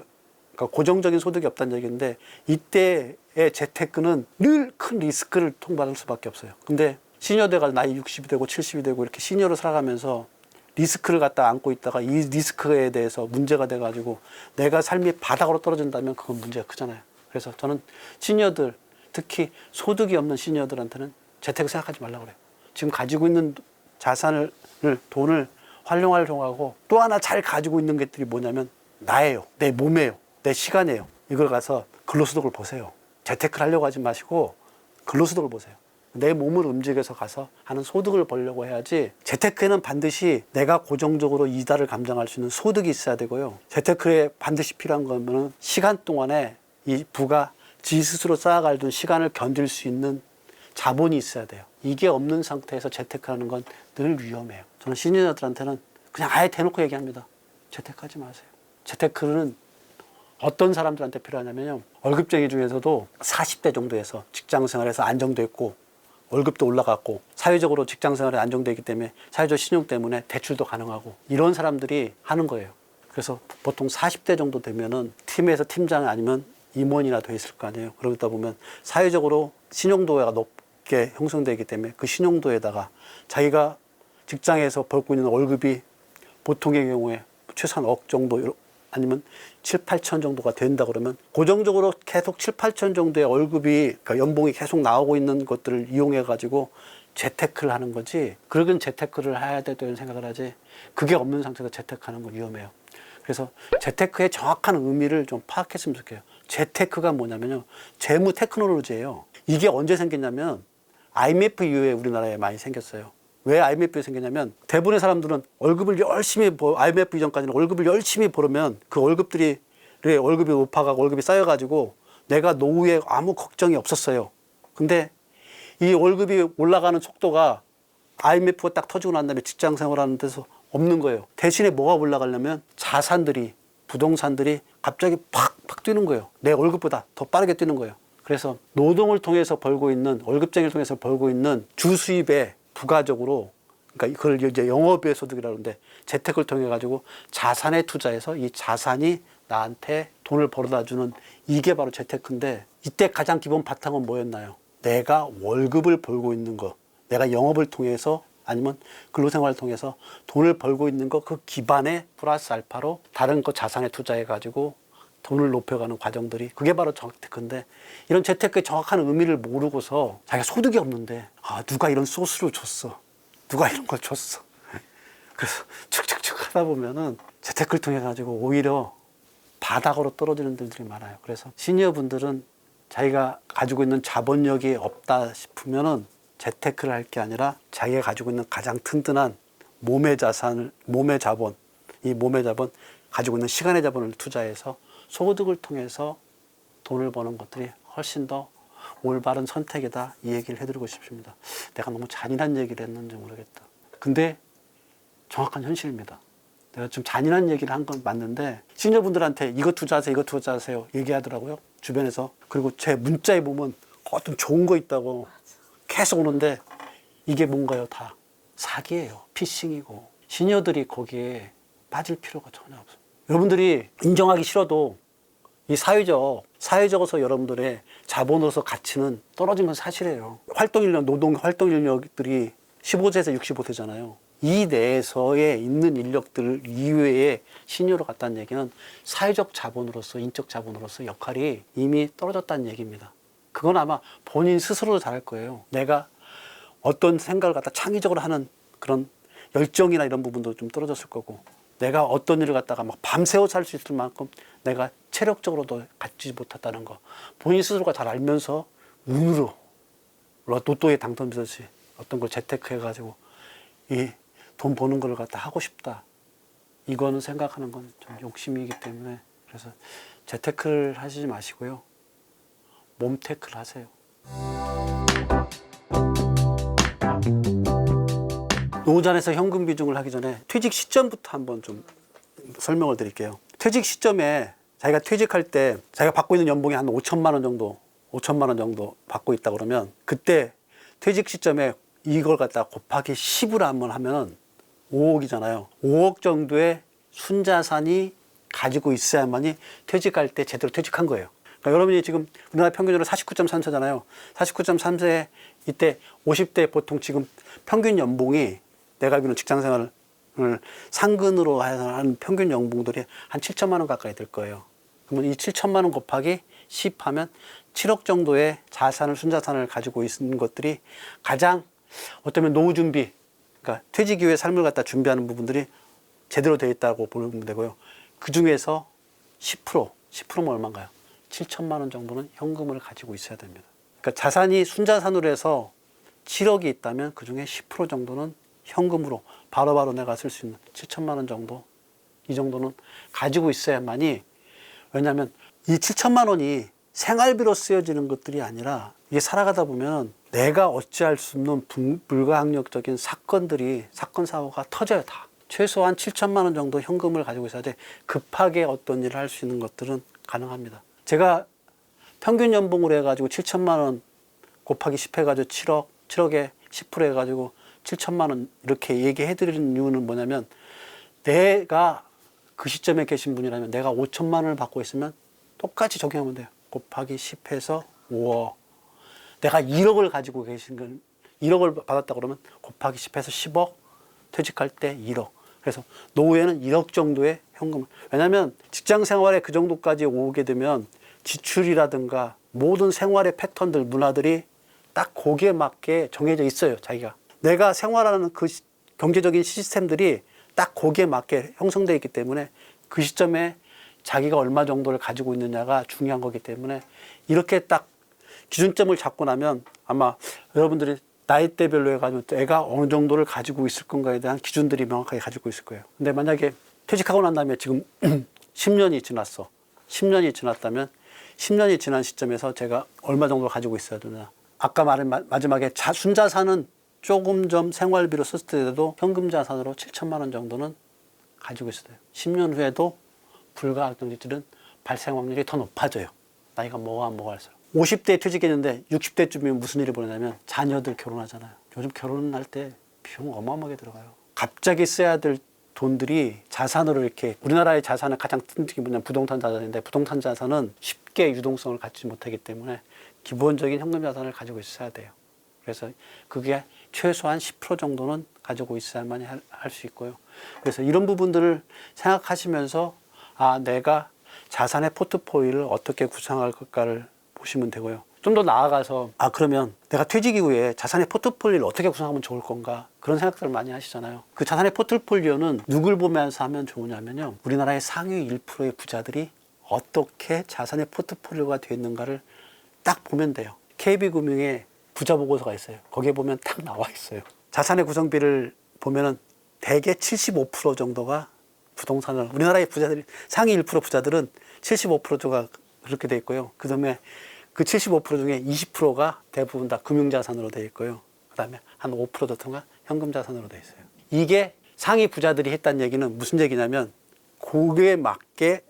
그러니까 고정적인 소득이 없다는 얘기인데, 이때의 재테크는 늘 큰 리스크를 통받을 수밖에 없어요. 근데 시니어 돼가 나이 60이 되고 70이 되고 이렇게 시니어로 살아가면서 리스크를 갖다 안고 있다가 이 리스크에 대해서 문제가 돼가지고 내가 삶이 바닥으로 떨어진다면 그건 문제가 크잖아요. 그래서 저는 시니어들, 특히 소득이 없는 시니어들한테는 재테크 생각하지 말라고 그래요. 지금 가지고 있는 자산을, 돈을 활용하고 또 하나 잘 가지고 있는 것들이 뭐냐면 나예요. 내 몸이에요. 내 시간이에요. 이걸 가서 근로소득을 보세요. 재테크를 하려고 하지 마시고 근로소득을 보세요. 내 몸을 움직여서 가서 하는 소득을 벌려고 해야지, 재테크에는 반드시 내가 고정적으로 이자를 감당할 수 있는 소득이 있어야 되고요. 재테크에 반드시 필요한 거는 시간 동안에 이 부가 지 스스로 쌓아갈 시간을 견딜 수 있는 자본이 있어야 돼요. 이게 없는 상태에서 재테크하는 건 늘 위험해요. 저는 시니어들한테는 그냥 아예 대놓고 얘기합니다. 재테크하지 마세요. 재테크는 어떤 사람들한테 필요하냐면요, 월급쟁이 중에서도 40대 정도에서 직장 생활에서 안정돼 있고 월급도 올라갔고 사회적으로 직장 생활이 안정되어 있기 때문에 사회적 신용 때문에 대출도 가능하고 이런 사람들이 하는 거예요. 그래서 보통 40대 정도 되면은 팀에서 팀장 아니면 임원이나 돼 있을 거 아니에요. 그러다 보면 사회적으로 신용도가 높게 형성되기 때문에 그 신용도에다가 자기가 직장에서 벌고 있는 월급이 보통의 경우에 최소한 억 정도 아니면 7, 8천 정도가 된다 그러면 고정적으로 계속 7, 8천 정도의 월급이 그러니까 연봉이 계속 나오고 있는 것들을 이용해 가지고 재테크를 하는 거지. 그러긴 재테크를 해야 된다는 생각을 하지. 그게 없는 상태에서 재테크하는 건 위험해요. 그래서 재테크의 정확한 의미를 좀 파악했으면 좋겠어요. 재테크가 뭐냐면요, 재무 테크놀로지예요. 이게 언제 생겼냐면 IMF 이후에 우리나라에 많이 생겼어요. 왜 IMF가 생겼냐면 대부분의 사람들은 월급을 열심히 IMF 이전까지는 월급을 열심히 벌으면 그 월급이 높아가고 월급이 쌓여가지고 내가 노후에 아무 걱정이 없었어요. 근데 이 월급이 올라가는 속도가 IMF가 딱 터지고 난 다음에 직장 생활하는 데서 없는 거예요. 대신에 뭐가 올라가려면 자산들이, 부동산들이 갑자기 팍팍 뛰는 거예요. 내 월급보다 더 빠르게 뛰는 거예요. 그래서 노동을 통해서 벌고 있는, 월급쟁이를 통해서 벌고 있는 주수입에 부가적으로, 그러니까 그걸 이제 영업외 소득이라고 하는데 재테크를 통해 가지고 자산에 투자해서 이 자산이 나한테 돈을 벌어다 주는, 이게 바로 재테크인데, 이때 가장 기본 바탕은 뭐였나요? 내가 월급을 벌고 있는 거, 내가 영업을 통해서 아니면 근로생활을 통해서 돈을 벌고 있는 거, 그 기반에 플러스 알파로 다른 거 자산에 투자해 가지고 돈을 높여가는 과정들이, 그게 바로 재테크인데, 이런 재테크의 정확한 의미를 모르고서 자기가 소득이 없는데 누가 이런 소스를 줬어, 누가 이런 걸 줬어, 그래서 축축축 하다 보면은 재테크를 통해 가지고 오히려 바닥으로 떨어지는 분들이 많아요. 그래서 시니어분들은 자기가 가지고 있는 자본력이 없다 싶으면은 재테크를 할 게 아니라 자기가 가지고 있는 가장 튼튼한 몸의 자산을, 몸의 자본, 이 몸의 자본, 가지고 있는 시간의 자본을 투자해서 소득을 통해서 돈을 버는 것들이 훨씬 더 올바른 선택이다, 이 얘기를 해드리고 싶습니다. 내가 너무 잔인한 얘기를 했는지 모르겠다. 근데 정확한 현실입니다. 내가 좀 잔인한 얘기를 한 건 맞는데 시니어분들한테 이거 투자하세요, 이거 투자하세요 얘기하더라고요, 주변에서. 그리고 제 문자에 보면 어떤 좋은 거 있다고 계속 오는데 이게 뭔가요? 다 사기예요. 피싱이고. 시니어들이 거기에 빠질 필요가 전혀 없어요. 여러분들이 인정하기 싫어도 이 사회적으로서 여러분들의 자본으로서 가치는 떨어진 건 사실이에요. 노동 활동 인력들이 15세에서 65세잖아요. 이 내에서에 있는 인력들 이외에 시니어로 갔다는 얘기는 사회적 자본으로서, 인적 자본으로서 역할이 이미 떨어졌다는 얘기입니다. 그건 아마 본인 스스로도 잘할 거예요. 내가 어떤 생각을 갖다 창의적으로 하는 그런 열정이나 이런 부분도 좀 떨어졌을 거고, 내가 어떤 일을 갖다가 막 밤새워서 할 수 있을 만큼 내가 체력적으로도 갖지 못했다는 거, 본인 스스로가 잘 알면서 운으로 로또에 당첨되듯이 어떤 걸 재테크해가지고 이 돈 버는 걸 갖다 하고 싶다, 이거는 생각하는 건 좀 욕심이기 때문에, 그래서 재테크를 하시지 마시고요, 몸테크를 하세요. 노후잔에서 현금 비중을 하기 전에 퇴직 시점부터 한번 좀 설명을 드릴게요. 퇴직 시점에 자기가 퇴직할 때 자기가 받고 있는 연봉이 한 5천만 원 정도 받고 있다 그러면, 그때 퇴직 시점에 이걸 갖다 곱하기 10을 한번 하면 5억이잖아요. 5억 정도의 순자산이 가지고 있어야만이 퇴직할 때 제대로 퇴직한 거예요. 그러니까 여러분이 지금 우리나라 평균으로 49.3세잖아요. 49.3세 이때 50대 보통 지금 평균 연봉이, 내가 알기로는 직장 생활을 상근으로 하는 평균 연봉들이 한 7천만 원 가까이 될 거예요. 그러면 이 7천만 원 곱하기 10 하면 7억 정도의 자산을, 순자산을 가지고 있는 것들이 가장 어쩌면 노후 준비, 그러니까 퇴직 이후의 삶을 갖다 준비하는 부분들이 제대로 되어 있다고 보면 되고요. 그 중에서 10%면 얼마인가요? 7천만 원 정도는 현금을 가지고 있어야 됩니다. 그러니까 자산이 순자산으로 해서 7억이 있다면 그 중에 10% 정도는 현금으로 바로바로 내가 쓸 수 있는 7천만 원 정도, 이 정도는 가지고 있어야만이, 왜냐하면 이 7천만 원이 생활비로 쓰여지는 것들이 아니라 이게 살아가다 보면 내가 어찌할 수 없는 불가항력적인 사건 사고가 터져요. 다 최소한 7천만 원 정도 현금을 가지고 있어야 돼. 급하게 어떤 일을 할 수 있는 것들은 가능합니다. 제가 평균 연봉으로 해가지고 7천만 원 곱하기 10 해가지고 7억, 7억에 10% 해가지고 7천만 원 이렇게 얘기해 드리는 이유는 뭐냐면, 내가 그 시점에 계신 분이라면 내가 5천만 원을 받고 있으면 똑같이 적용하면 돼요. 곱하기 10 해서 5억. 내가 1억을 가지고 계신 건, 1억을 받았다 그러면 곱하기 10 해서 10억, 퇴직할 때 1억. 그래서 노후에는 1억 정도의 현금을. 왜냐하면 직장 생활에 그 정도까지 오게 되면 지출이라든가 모든 생활의 패턴들, 문화들이 딱 거기에 맞게 정해져 있어요. 자기가. 내가 생활하는 그 경제적인 시스템들이 딱 거기에 맞게 형성되어 있기 때문에 그 시점에 자기가 얼마 정도를 가지고 있느냐가 중요한 거기 때문에, 이렇게 딱 기준점을 잡고 나면 아마 여러분들이 나이대별로 해가지고 내가 어느 정도를 가지고 있을 건가에 대한 기준들이 명확하게 가지고 있을 거예요. 근데 만약에 퇴직하고 난 다음에 지금 10년이 지났어. 10년이 지났다면 10년이 지난 시점에서 제가 얼마 정도 가지고 있어야 되나. 아까 말한 마지막에 순자산은 조금 좀 생활비로 썼을 때도 현금 자산으로 7천만 원 정도는 가지고 있어요. 10년 후에도 불가항력질은 발생 확률이 더 높아져요. 나이가 뭐가 할수록. 50대에 퇴직했는데 60대쯤이면 무슨 일이 벌어나면 자녀들 결혼하잖아요. 요즘 결혼할 때 비용 어마어마하게 들어가요. 갑자기 써야 될 돈들이 자산으로 이렇게, 우리나라의 자산은 가장 큰 게 뭐냐면 부동산 자산인데, 부동산 자산은 쉽게 유동성을 갖지 못하기 때문에 기본적인 현금 자산을 가지고 있어야 돼요. 그래서 그게 최소한 10% 정도는 가지고 있어야만 할 수 있고요. 그래서 이런 부분들을 생각하시면서 내가 자산의 포트폴리오를 어떻게 구성할 것까를 보시면 되고요. 좀 더 나아가서 그러면 내가 퇴직 이후에 자산의 포트폴리오를 어떻게 구성하면 좋을 건가, 그런 생각들을 많이 하시잖아요. 그 자산의 포트폴리오는 누굴 보면서 하면 좋으냐면요, 우리나라의 상위 1%의 부자들이 어떻게 자산의 포트폴리오가 되어 있는가를 딱 보면 돼요. KB금융의 부자 보고서가 있어요. 거기에 보면 딱 나와 있어요. 자산의 구성비를 보면은 대개 75% 정도가 부동산을, 우리나라의 부자들이, 상위 1% 부자들은 75%가 그렇게 돼 있고요. 그 다음에 그 75% 중에 20%가 대부분 다 금융자산으로 돼 있고요. 그 다음에 한 5% 정도가 현금자산으로 돼 있어요. 이게 상위 부자들이 했다는 얘기는 무슨 얘기냐면, 거기에 맞게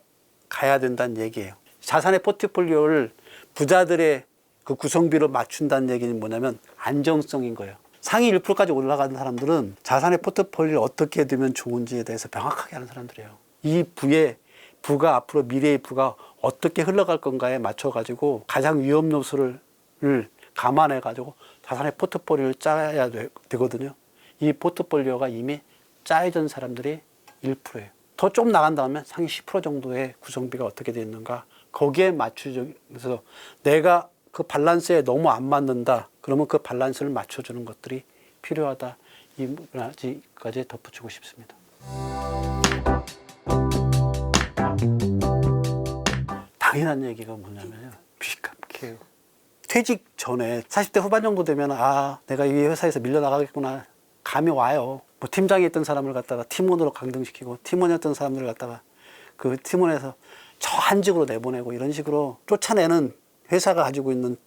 가야 된다는 얘기예요. 자산의 포트폴리오를 부자들의 그 구성비로 맞춘다는 얘기는 뭐냐면 안정성인 거예요. 상위 1%까지 올라가는 사람들은 자산의 포트폴리오를 어떻게 두면 좋은지에 대해서 명확하게 아는 사람들이에요. 이 부가 앞으로 미래의 부가 어떻게 흘러갈 건가에 맞춰가지고 가장 위험 요소를 감안해가지고 자산의 포트폴리오를 짜야 되거든요. 이 포트폴리오가 이미 짜여진 사람들이 1%예요. 더 좀 나간 다음에 상위 10% 정도의 구성비가 어떻게 되어 있는가, 거기에 맞추면서 내가 그 밸런스에 너무 안 맞는다 그러면 그 밸런스를 맞춰주는 것들이 필요하다, 이 가지까지 덧붙이고 싶습니다. 당연한 얘기가 뭐냐면요, 빚 갚기예요. 퇴직 전에 40대 후반 정도 되면 내가 이 회사에서 밀려나가겠구나 감이 와요. 뭐 팀장이 있던 사람을 갖다가 팀원으로 강등시키고, 팀원이었던 사람들을 갖다가 그 팀원에서 저 한직으로 내보내고, 이런 식으로 쫓아내는, 회사가 가지고 있는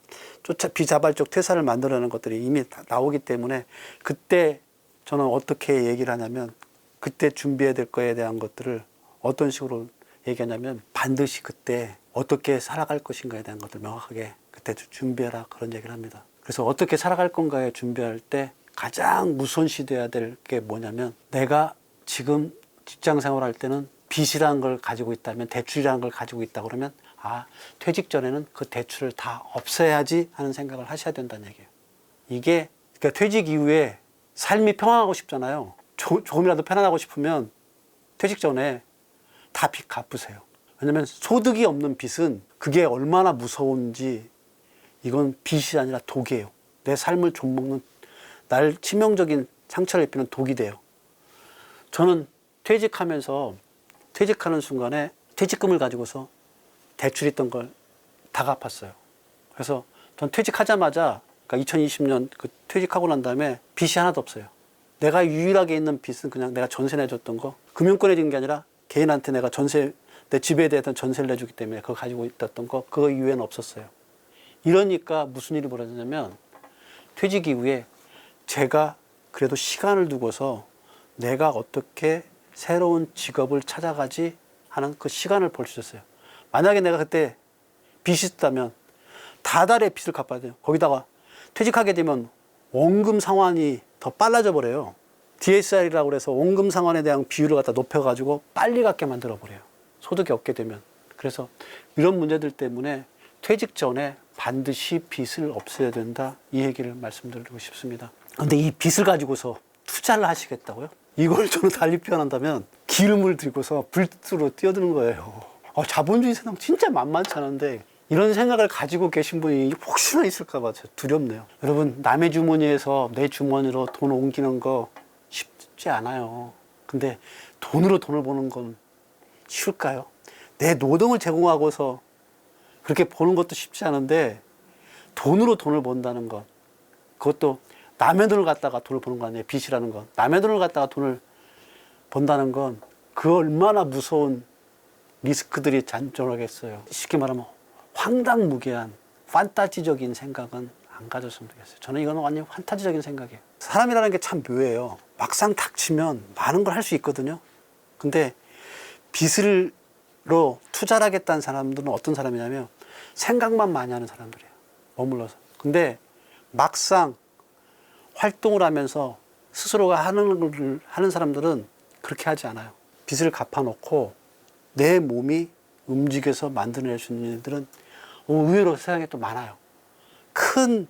비자발적 퇴사를 만들어내는 것들이 이미 다 나오기 때문에, 그때 저는 어떻게 얘기를 하냐면, 그때 준비해야 될 거에 대한 것들을 어떤 식으로 얘기하냐면, 반드시 그때 어떻게 살아갈 것인가에 대한 것들 명확하게 그때 준비해라, 그런 얘기를 합니다. 그래서 어떻게 살아갈 건가에 준비할 때 가장 우선시돼야 될 게 뭐냐면, 내가 지금 직장 생활할 때는 빚이라는 걸 가지고 있다면, 대출이라는 걸 가지고 있다 그러면 퇴직 전에는 그 대출을 다 없애야지 하는 생각을 하셔야 된다는 얘기예요. 이게 그러니까 퇴직 이후에 삶이 평안하고 싶잖아요. 조금이라도 편안하고 싶으면 퇴직 전에 다 빚 갚으세요. 왜냐면 소득이 없는 빚은 그게 얼마나 무서운지, 이건 빚이 아니라 독이에요. 내 삶을 좀먹는, 날 치명적인 상처를 입히는 독이 돼요. 저는 퇴직하는 순간에 퇴직금을 가지고서 대출했던 걸 다 갚았어요. 그래서 전 퇴직하자마자, 그러니까 2020년 그 퇴직하고 난 다음에 빚이 하나도 없어요. 내가 유일하게 있는 빚은 그냥 내가 전세 내줬던 거, 금융권에 준 게 아니라 개인한테 내가 내 집에 대해서 전세를 내주기 때문에 그거 가지고 있었던 거, 그거 이후에는 없었어요. 이러니까 무슨 일이 벌어졌냐면, 퇴직 이후에 제가 그래도 시간을 두고서 내가 어떻게 새로운 직업을 찾아가지 하는 그 시간을 벌 수 있었어요. 만약에 내가 그때 빚이 있다면 다달의 빚을 갚아야 돼요. 거기다가 퇴직하게 되면 원금 상환이 더 빨라져 버려요. DSR이라고 그래서 원금 상환에 대한 비율을 갖다 높여가지고 빨리 갖게 만들어 버려요. 소득이 없게 되면. 그래서 이런 문제들 때문에 퇴직 전에 반드시 빚을 없애야 된다. 이 얘기를 말씀드리고 싶습니다. 근데 이 빚을 가지고서 투자를 하시겠다고요? 이걸 저는 달리 표현한다면 기름을 들고서 불빛으로 뛰어드는 거예요. 자본주의 세상 진짜 만만치 않은데 이런 생각을 가지고 계신 분이 혹시나 있을까 봐 두렵네요. 여러분, 남의 주머니에서 내 주머니로 돈 옮기는 거 쉽지 않아요. 근데 돈으로 돈을 버는 건 쉬울까요? 내 노동을 제공하고서 그렇게 버는 것도 쉽지 않은데 돈으로 돈을 번다는 것, 그것도 남의 돈을 갖다가 돈을 버는 거 아니에요. 빚이라는 건. 남의 돈을 갖다가 돈을 번다는 건 그 얼마나 무서운 리스크들이 잔존하겠어요. 쉽게 말하면 황당무계한 판타지적인 생각은 안 가졌으면 좋겠어요. 저는 이건 완전히 판타지적인 생각이에요. 사람이라는 게 참 묘해요. 막상 닥치면 많은 걸 할 수 있거든요. 근데 빚으로 투자를 하겠다는 사람들은 어떤 사람이냐면 생각만 많이 하는 사람들이에요. 머물러서. 근데 막상 활동을 하면서 스스로가 하는 사람들은 그렇게 하지 않아요. 빚을 갚아놓고 내 몸이 움직여서 만들어낼 수 있는 일들은 의외로 세상에 또 많아요. 큰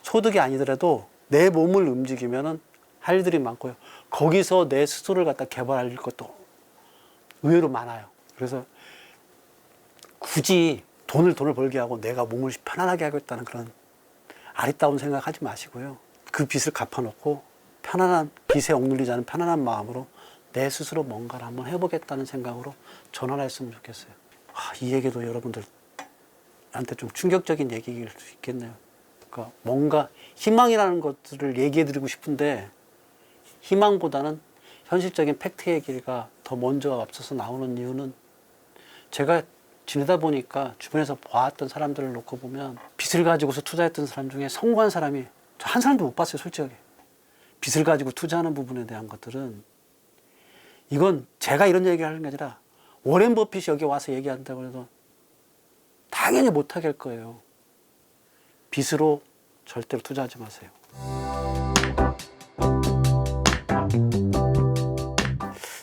소득이 아니더라도 내 몸을 움직이면은 할 일들이 많고요. 거기서 내 스스로를 갖다 개발할 것도 의외로 많아요. 그래서 굳이 돈을 벌게 하고 내가 몸을 편안하게 하겠다는 그런 아리따운 생각하지 마시고요. 그 빚을 갚아놓고 편안한, 빚에 억눌리지 않은 편안한 마음으로 내 스스로 뭔가를 한번 해보겠다는 생각으로 전환을 했으면 좋겠어요. 이 얘기도 여러분들한테 좀 충격적인 얘기일 수 있겠네요. 그러니까 뭔가 희망이라는 것들을 얘기해드리고 싶은데 희망보다는 현실적인 팩트 얘기가 더 먼저 앞서서 나오는 이유는 제가 지내다 보니까 주변에서 봐왔던 사람들을 놓고 보면 빚을 가지고서 투자했던 사람 중에 성공한 사람이 저 한 사람도 못 봤어요, 솔직하게. 빚을 가지고 투자하는 부분에 대한 것들은 이건 제가 이런 얘기를 하는 게 아니라 워렌 버핏이 여기 와서 얘기한다고 해도 당연히 못하게 할 거예요. 빚으로 절대로 투자하지 마세요.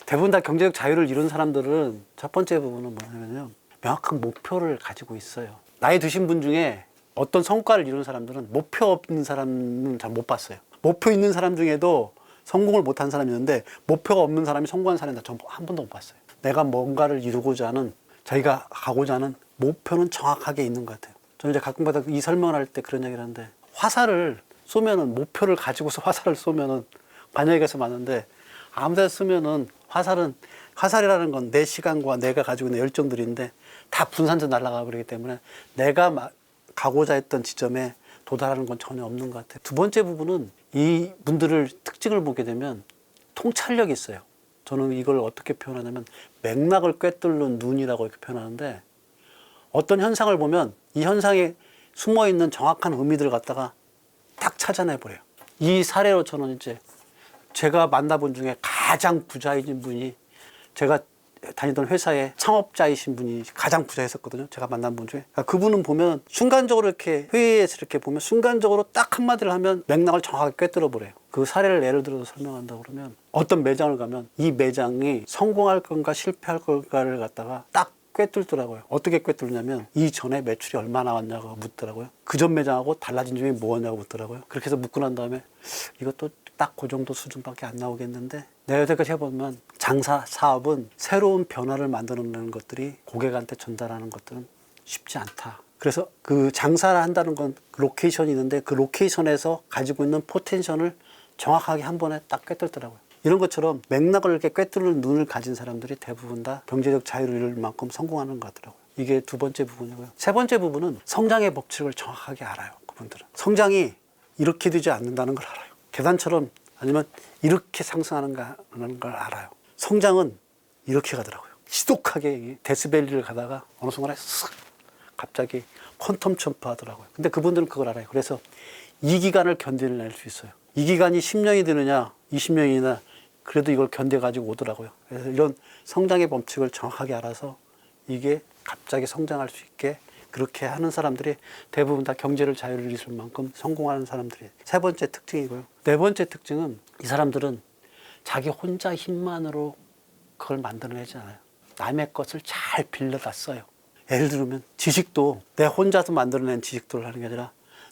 대부분 다 경제적 자유를 이룬 사람들은 첫 번째 부분은 뭐냐면요, 명확한 목표를 가지고 있어요. 나이 드신 분 중에 어떤 성과를 이룬 사람들은 목표 없는 사람은 잘 못 봤어요. 목표 있는 사람 중에도 성공을 못한 사람이 있는데 목표가 없는 사람이 성공한 사람은 전 한 번도 못 봤어요. 내가 뭔가를 이루고자 하는, 자기가 가고자 하는 목표는 정확하게 있는 것 같아요. 저는 이제 가끔가다 이 설명을 할 때 그런 얘기를 하는데, 화살을 쏘면은, 목표를 가지고서 화살을 쏘면은 관역에서 맞는데 아무 데나 쏘면은 화살이라는 건 내 시간과 내가 가지고 있는 열정들인데 다 분산돼서 날아가 버리기 때문에 내가 가고자 했던 지점에 도달하는 건 전혀 없는 것 같아요. 두 번째 부분은 이 분들을 특징을 보게 되면 통찰력이 있어요. 저는 이걸 어떻게 표현하냐면 맥락을 꿰뚫는 눈이라고 이렇게 표현하는데, 어떤 현상을 보면 이 현상에 숨어있는 정확한 의미들을 갖다가 딱 찾아내버려요. 이 사례로 저는 이제 제가 만나본 중에 가장 부자이신 분이, 제가 다니던 회사의 창업자이신 분이 가장 부자였었거든요. 제가 만난 분 중에. 그분은 보면 순간적으로 이렇게 회의에서 이렇게 보면 순간적으로 딱 한마디를 하면 맥락을 정확하게 꿰뚫어 버려요. 그 사례를 예를 들어서 설명한다고 그러면, 어떤 매장을 가면 이 매장이 성공할 건가 실패할 건가를 갖다가 딱 꿰뚫더라고요. 어떻게 꿰뚫냐면 이전에 매출이 얼마 나왔냐고 묻더라고요. 그 전 매장하고 달라진 점이 뭐냐고 묻더라고요. 그렇게 해서 묻고 난 다음에 이것도 딱 그 정도 수준밖에 안 나오겠는데, 내가 여태까지 해보면 장사 사업은 새로운 변화를 만들어내는 것들이 고객한테 전달하는 것들은 쉽지 않다. 그래서 그 장사를 한다는 건 로케이션이 있는데 그 로케이션에서 가지고 있는 포텐셜을 정확하게 한 번에 딱 꿰뚫더라고요. 이런 것처럼 맥락을 이렇게 꿰뚫는 눈을 가진 사람들이 대부분 다 경제적 자유를 이룰 만큼 성공하는 것 같더라고요. 이게 두 번째 부분이고요. 세 번째 부분은 성장의 법칙을 정확하게 알아요. 그분들은 성장이 이렇게 되지 않는다는 걸 알아요. 계단처럼 아니면 이렇게 상승하는 걸 알아요. 성장은 이렇게 가더라고요. 지독하게 데스밸리를 가다가 어느 순간에 쓱 갑자기 퀀텀 점프하더라고요. 근데 그분들은 그걸 알아요. 그래서 이 기간을 견뎌낼 수 있어요. 이 기간이 10년이 되느냐 20년이나 그래도 이걸 견뎌가지고 오더라고요. 그래서 이런 성장의 법칙을 정확하게 알아서 이게 갑자기 성장할 수 있게 그렇게 하는 사람들이 대부분 다 경제를 자유를 이룰 만큼 성공하는 사람들이 세 번째 특징이고요. 네 번째 특징은 이 사람들은 자기 혼자 힘만으로 그걸 만들어내지 않아요. 남의 것을 잘 빌려다 써요. 예를 들면 지식도 내 혼자서 만들어낸 지식들을 하는 게 아니라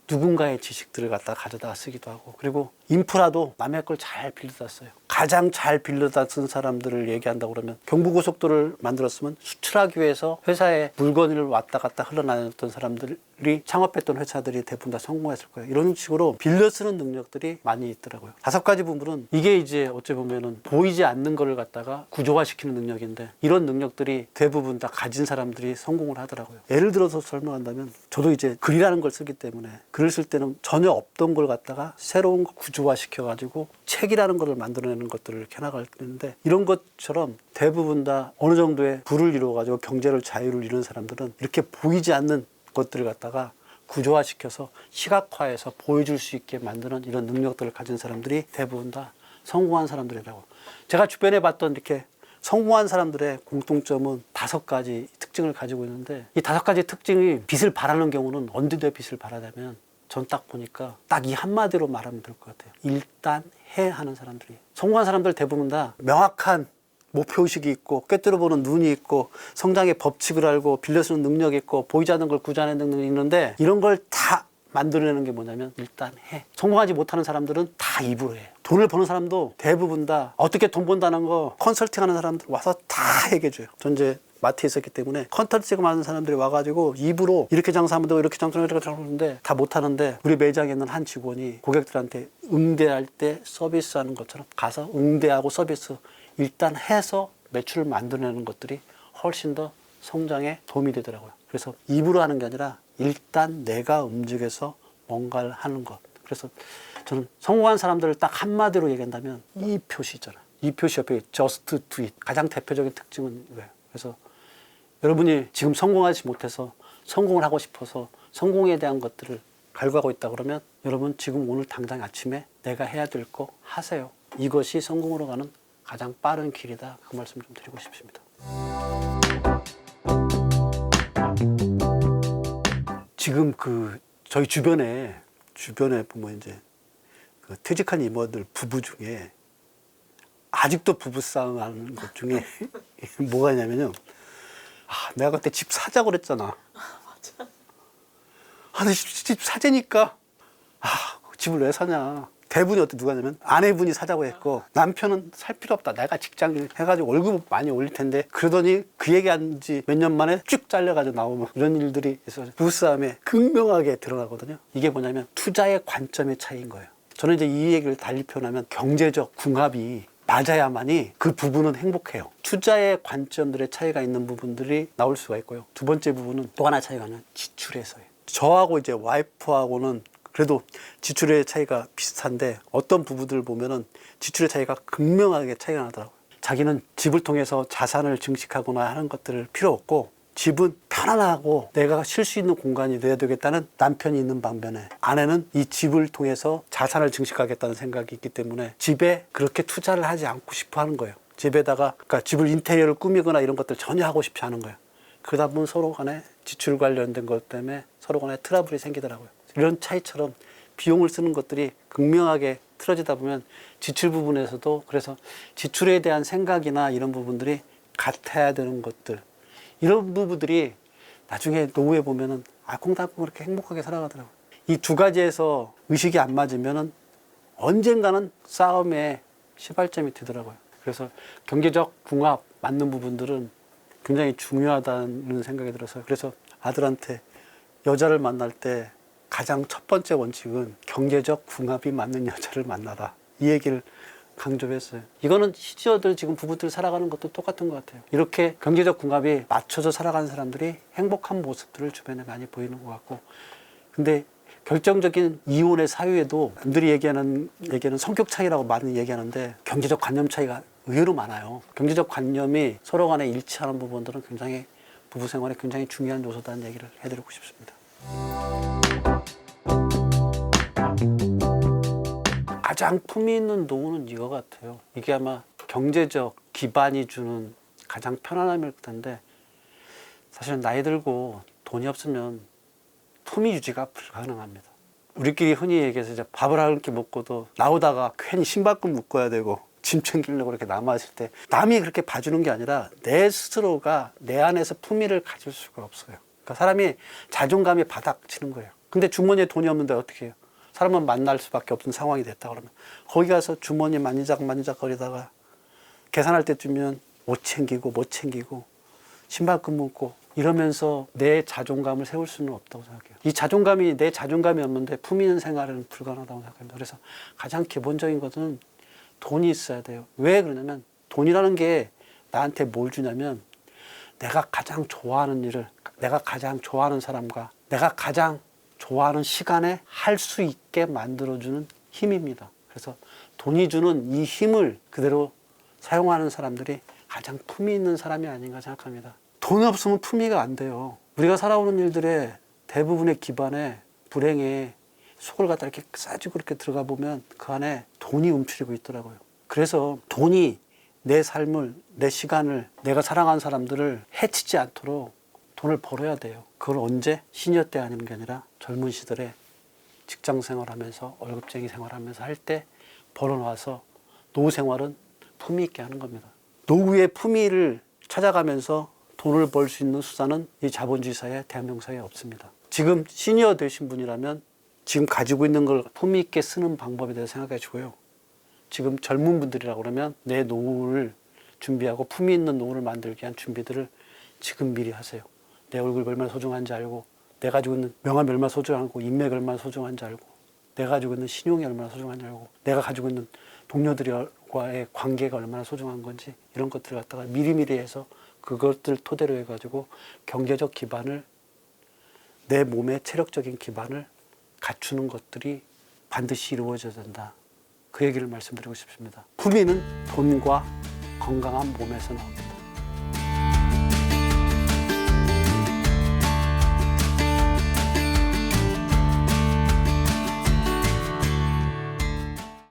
누군가의 지식들을 갖다 가져다 쓰기도 하고, 그리고 인프라도 남의 걸 잘 빌려다 써요. 가장 잘 빌려다 쓴 사람들을 얘기한다고 그러면 경부고속도로를 만들었으면 수출하기 위해서 회사에 물건을 왔다 갔다 흘러다녔던 사람들이 창업했던 회사들이 대부분 다 성공했을 거예요. 이런 식으로 빌려 쓰는 능력들이 많이 있더라고요. 다섯 가지 부분은 이게 이제 어찌 보면은 보이지 않는 거를 갖다가 구조화시키는 능력인데, 이런 능력들이 대부분 다 가진 사람들이 성공을 하더라고요. 예를 들어서 설명한다면, 저도 이제 글이라는 걸 쓰기 때문에 글을 쓸 때는 전혀 없던 걸 갖다가 새로운 거 구조화시켜 가지고 책이라는 거를 만들어내는 것들을 이렇게 해나가는데, 이런 것처럼 대부분 다 어느 정도의 부를 이루어 가지고 경제를 자유를 이루는 사람들은 이렇게 보이지 않는 것들을 갖다가 구조화시켜서 시각화해서 보여줄 수 있게 만드는 이런 능력들을 가진 사람들이 대부분 다 성공한 사람들이라고. 제가 주변에 봤던 이렇게 성공한 사람들의 공통점은 다섯 가지 특징을 가지고 있는데, 이 다섯 가지 특징이 빛을 발하는 경우는 언제 빛을 발하냐면, 전 딱 보니까 딱 이 한마디로 말하면 될 것 같아요. 일단 해 하는 사람들이. 성공한 사람들 대부분 다 명확한 목표의식이 있고, 꿰뚫어보는 눈이 있고, 성장의 법칙을 알고, 빌려쓰는 능력이 있고, 보이지 않는 걸 구조하는 능력이 있는데, 이런 걸 다 만들어내는 게 뭐냐면 일단 해. 성공하지 못하는 사람들은 다 입으로 해. 돈을 버는 사람도 대부분 다 어떻게 돈 번다는 거 컨설팅하는 사람들 와서 다 얘기해줘요. 전 이제 마트에 있었기 때문에 컨설팅 하는 사람들이 와가지고 입으로 이렇게 장사하면 되고 이렇게 장사하면 이렇게 장사하는데 다 못하는데, 우리 매장에 있는 한 직원이 고객들한테 응대할 때 서비스하는 것처럼 가서 응대하고 서비스 일단 해서 매출을 만들어내는 것들이 훨씬 더 성장에 도움이 되더라고요. 그래서 입으로 하는 게 아니라 일단 내가 움직여서 뭔가를 하는 것. 그래서 저는 성공한 사람들을 딱 한마디로 얘기한다면 이 표시 있잖아요. 이 표시 옆에 just do it. 가장 대표적인 특징은 이거예요. 그래서 여러분이 지금 성공하지 못해서 성공을 하고 싶어서 성공에 대한 것들을 갈구하고 있다 그러면, 여러분 지금 오늘 당장 아침에 내가 해야 될 거 하세요. 이것이 성공으로 가는 가장 빠른 길이다. 그 말씀 좀 드리고 싶습니다. 지금 저희 주변에 보면 이제 퇴직한 이모들 부부 중에 아직도 부부싸움 하는 것 중에 뭐가 있냐면요. 내가 그때 집 사자고 그랬잖아. 맞아. 나 집 사재니까 집을 왜 사냐. 대부분이 누가 냐면 아내분이 사자고 했고, 남편은 살 필요 없다. 내가 직장 해가지고 월급 많이 올릴 텐데, 그러더니 그 얘기한 지 몇 년 만에 쭉 잘려가지고 나오면 이런 일들이 있어서 부부싸움에 극명하게 드러나거든요. 이게 뭐냐면 투자의 관점의 차이인 거예요. 저는 이제 이 얘기를 달리 표현하면 경제적 궁합이 맞아야만이 그 부부는 행복해요. 투자의 관점들의 차이가 있는 부분들이 나올 수가 있고요. 두 번째 부분은 또 하나 차이가 있는 지출에서예요. 저하고 이제 와이프하고는 그래도 지출의 차이가 비슷한데, 어떤 부부들 보면은 지출의 차이가 극명하게 차이가 나더라고요. 자기는 집을 통해서 자산을 증식하거나 하는 것들을 필요 없고, 집은 편안하고 내가 쉴 수 있는 공간이 돼야 되겠다는 남편이 있는 반면에, 아내는 이 집을 통해서 자산을 증식하겠다는 생각이 있기 때문에 집에 그렇게 투자를 하지 않고 싶어 하는 거예요. 집에다가, 그러니까 집을 인테리어를 꾸미거나 이런 것들 전혀 하고 싶지 않은 거예요. 그러다 보면 서로 간에 지출 관련된 것 때문에 서로 간에 트러블이 생기더라고요. 이런 차이처럼 비용을 쓰는 것들이 극명하게 틀어지다 보면 지출 부분에서도, 그래서 지출에 대한 생각이나 이런 부분들이 같아야 되는 것들, 이런 부분들이 나중에 노후에 보면은 알콩달콩 그렇게 행복하게 살아가더라고요. 이 두 가지에서 의식이 안 맞으면은 언젠가는 싸움의 시발점이 되더라고요. 그래서 경제적 궁합 맞는 부분들은 굉장히 중요하다는 생각이 들어서, 그래서 아들한테 여자를 만날 때 가장 첫 번째 원칙은 경제적 궁합이 맞는 여자를 만나라, 이 얘기를 강조했어요. 이거는 시니어들 지금 부부들 살아가는 것도 똑같은 것 같아요. 이렇게 경제적 궁합이 맞춰서 살아가는 사람들이 행복한 모습들을 주변에 많이 보이는 것 같고, 근데 결정적인 이혼의 사유에도 남들이 얘기하는 성격 차이라고 많이 얘기하는데, 경제적 관념 차이가 의외로 많아요. 경제적 관념이 서로 간에 일치하는 부분들은 굉장히 부부 생활에 굉장히 중요한 요소다는 얘기를 해드리고 싶습니다. 가장 품위 있는 노후는 이거 같아요. 이게 아마 경제적 기반이 주는 가장 편안함일 텐데, 사실은 나이 들고 돈이 없으면 품위 유지가 불가능합니다. 우리끼리 흔히 얘기해서 이제 밥을 한 끼 먹고도 나오다가 괜히 신발끈 묶어야 되고 짐 챙기려고 이렇게 남아있을 때 남이 그렇게 봐주는 게 아니라 내 스스로가 내 안에서 품위를 가질 수가 없어요. 그러니까 사람이 자존감이 바닥치는 거예요. 근데 주머니에 돈이 없는데 어떻게 해요? 사람은 만날 수밖에 없는 상황이 됐다 그러면 거기 가서 주머니 만지작 거리다가 계산할 때쯤이면 옷 챙기고 못 챙기고 신발끈 묶고 이러면서 내 자존감을 세울 수는 없다고 생각해요. 이 자존감이 내 자존감이 없는데 품위 있는 생활은 불가능하다고 생각합니다. 그래서 가장 기본적인 것은 돈이 있어야 돼요. 왜 그러냐면 돈이라는 게 나한테 뭘 주냐면 내가 가장 좋아하는 일을 내가 가장 좋아하는 사람과 내가 가장 좋아하는 시간에 할 수 있게 만들어주는 힘입니다. 그래서 돈이 주는 이 힘을 그대로 사용하는 사람들이 가장 품위 있는 사람이 아닌가 생각합니다. 돈 없으면 품위가 안 돼요. 우리가 살아오는 일들의 대부분의 기반에 불행에 속을 갖다 이렇게 싸지고 이렇게 들어가 보면 그 안에 돈이 움츠리고 있더라고요. 그래서 돈이 내 삶을, 내 시간을, 내가 사랑하는 사람들을 해치지 않도록 돈을 벌어야 돼요. 그걸 언제? 시니어 때 하는 게 아니라 젊은 시절에 직장 생활하면서 월급쟁이 생활하면서 할 때 벌어놔서 노후 생활은 품위 있게 하는 겁니다. 노후의 품위를 찾아가면서 돈을 벌 수 있는 수단은 이 자본주의 사회, 대한민국 사회에 없습니다. 지금 시니어 되신 분이라면 지금 가지고 있는 걸 품위 있게 쓰는 방법에 대해서 생각해 주고요. 지금 젊은 분들이라고 그러면 내 노후를 준비하고 품위 있는 노후를 만들기 위한 준비들을 지금 미리 하세요. 내 얼굴이 얼마나 소중한지 알고 내가 가지고 있는 명함이 얼마나 소중하고 인맥이 얼마나 소중한지 알고 내가 가지고 있는 신용이 얼마나 소중한지 알고 내가 가지고 있는 동료들과의 관계가 얼마나 소중한 건지 이런 것들을 갖다가 미리미리 해서 그것들 토대로 해가지고 경제적 기반을 내 몸의 체력적인 기반을 갖추는 것들이 반드시 이루어져야 된다. 그 얘기를 말씀드리고 싶습니다. 품위는 돈과 건강한 몸에서 나옵니다.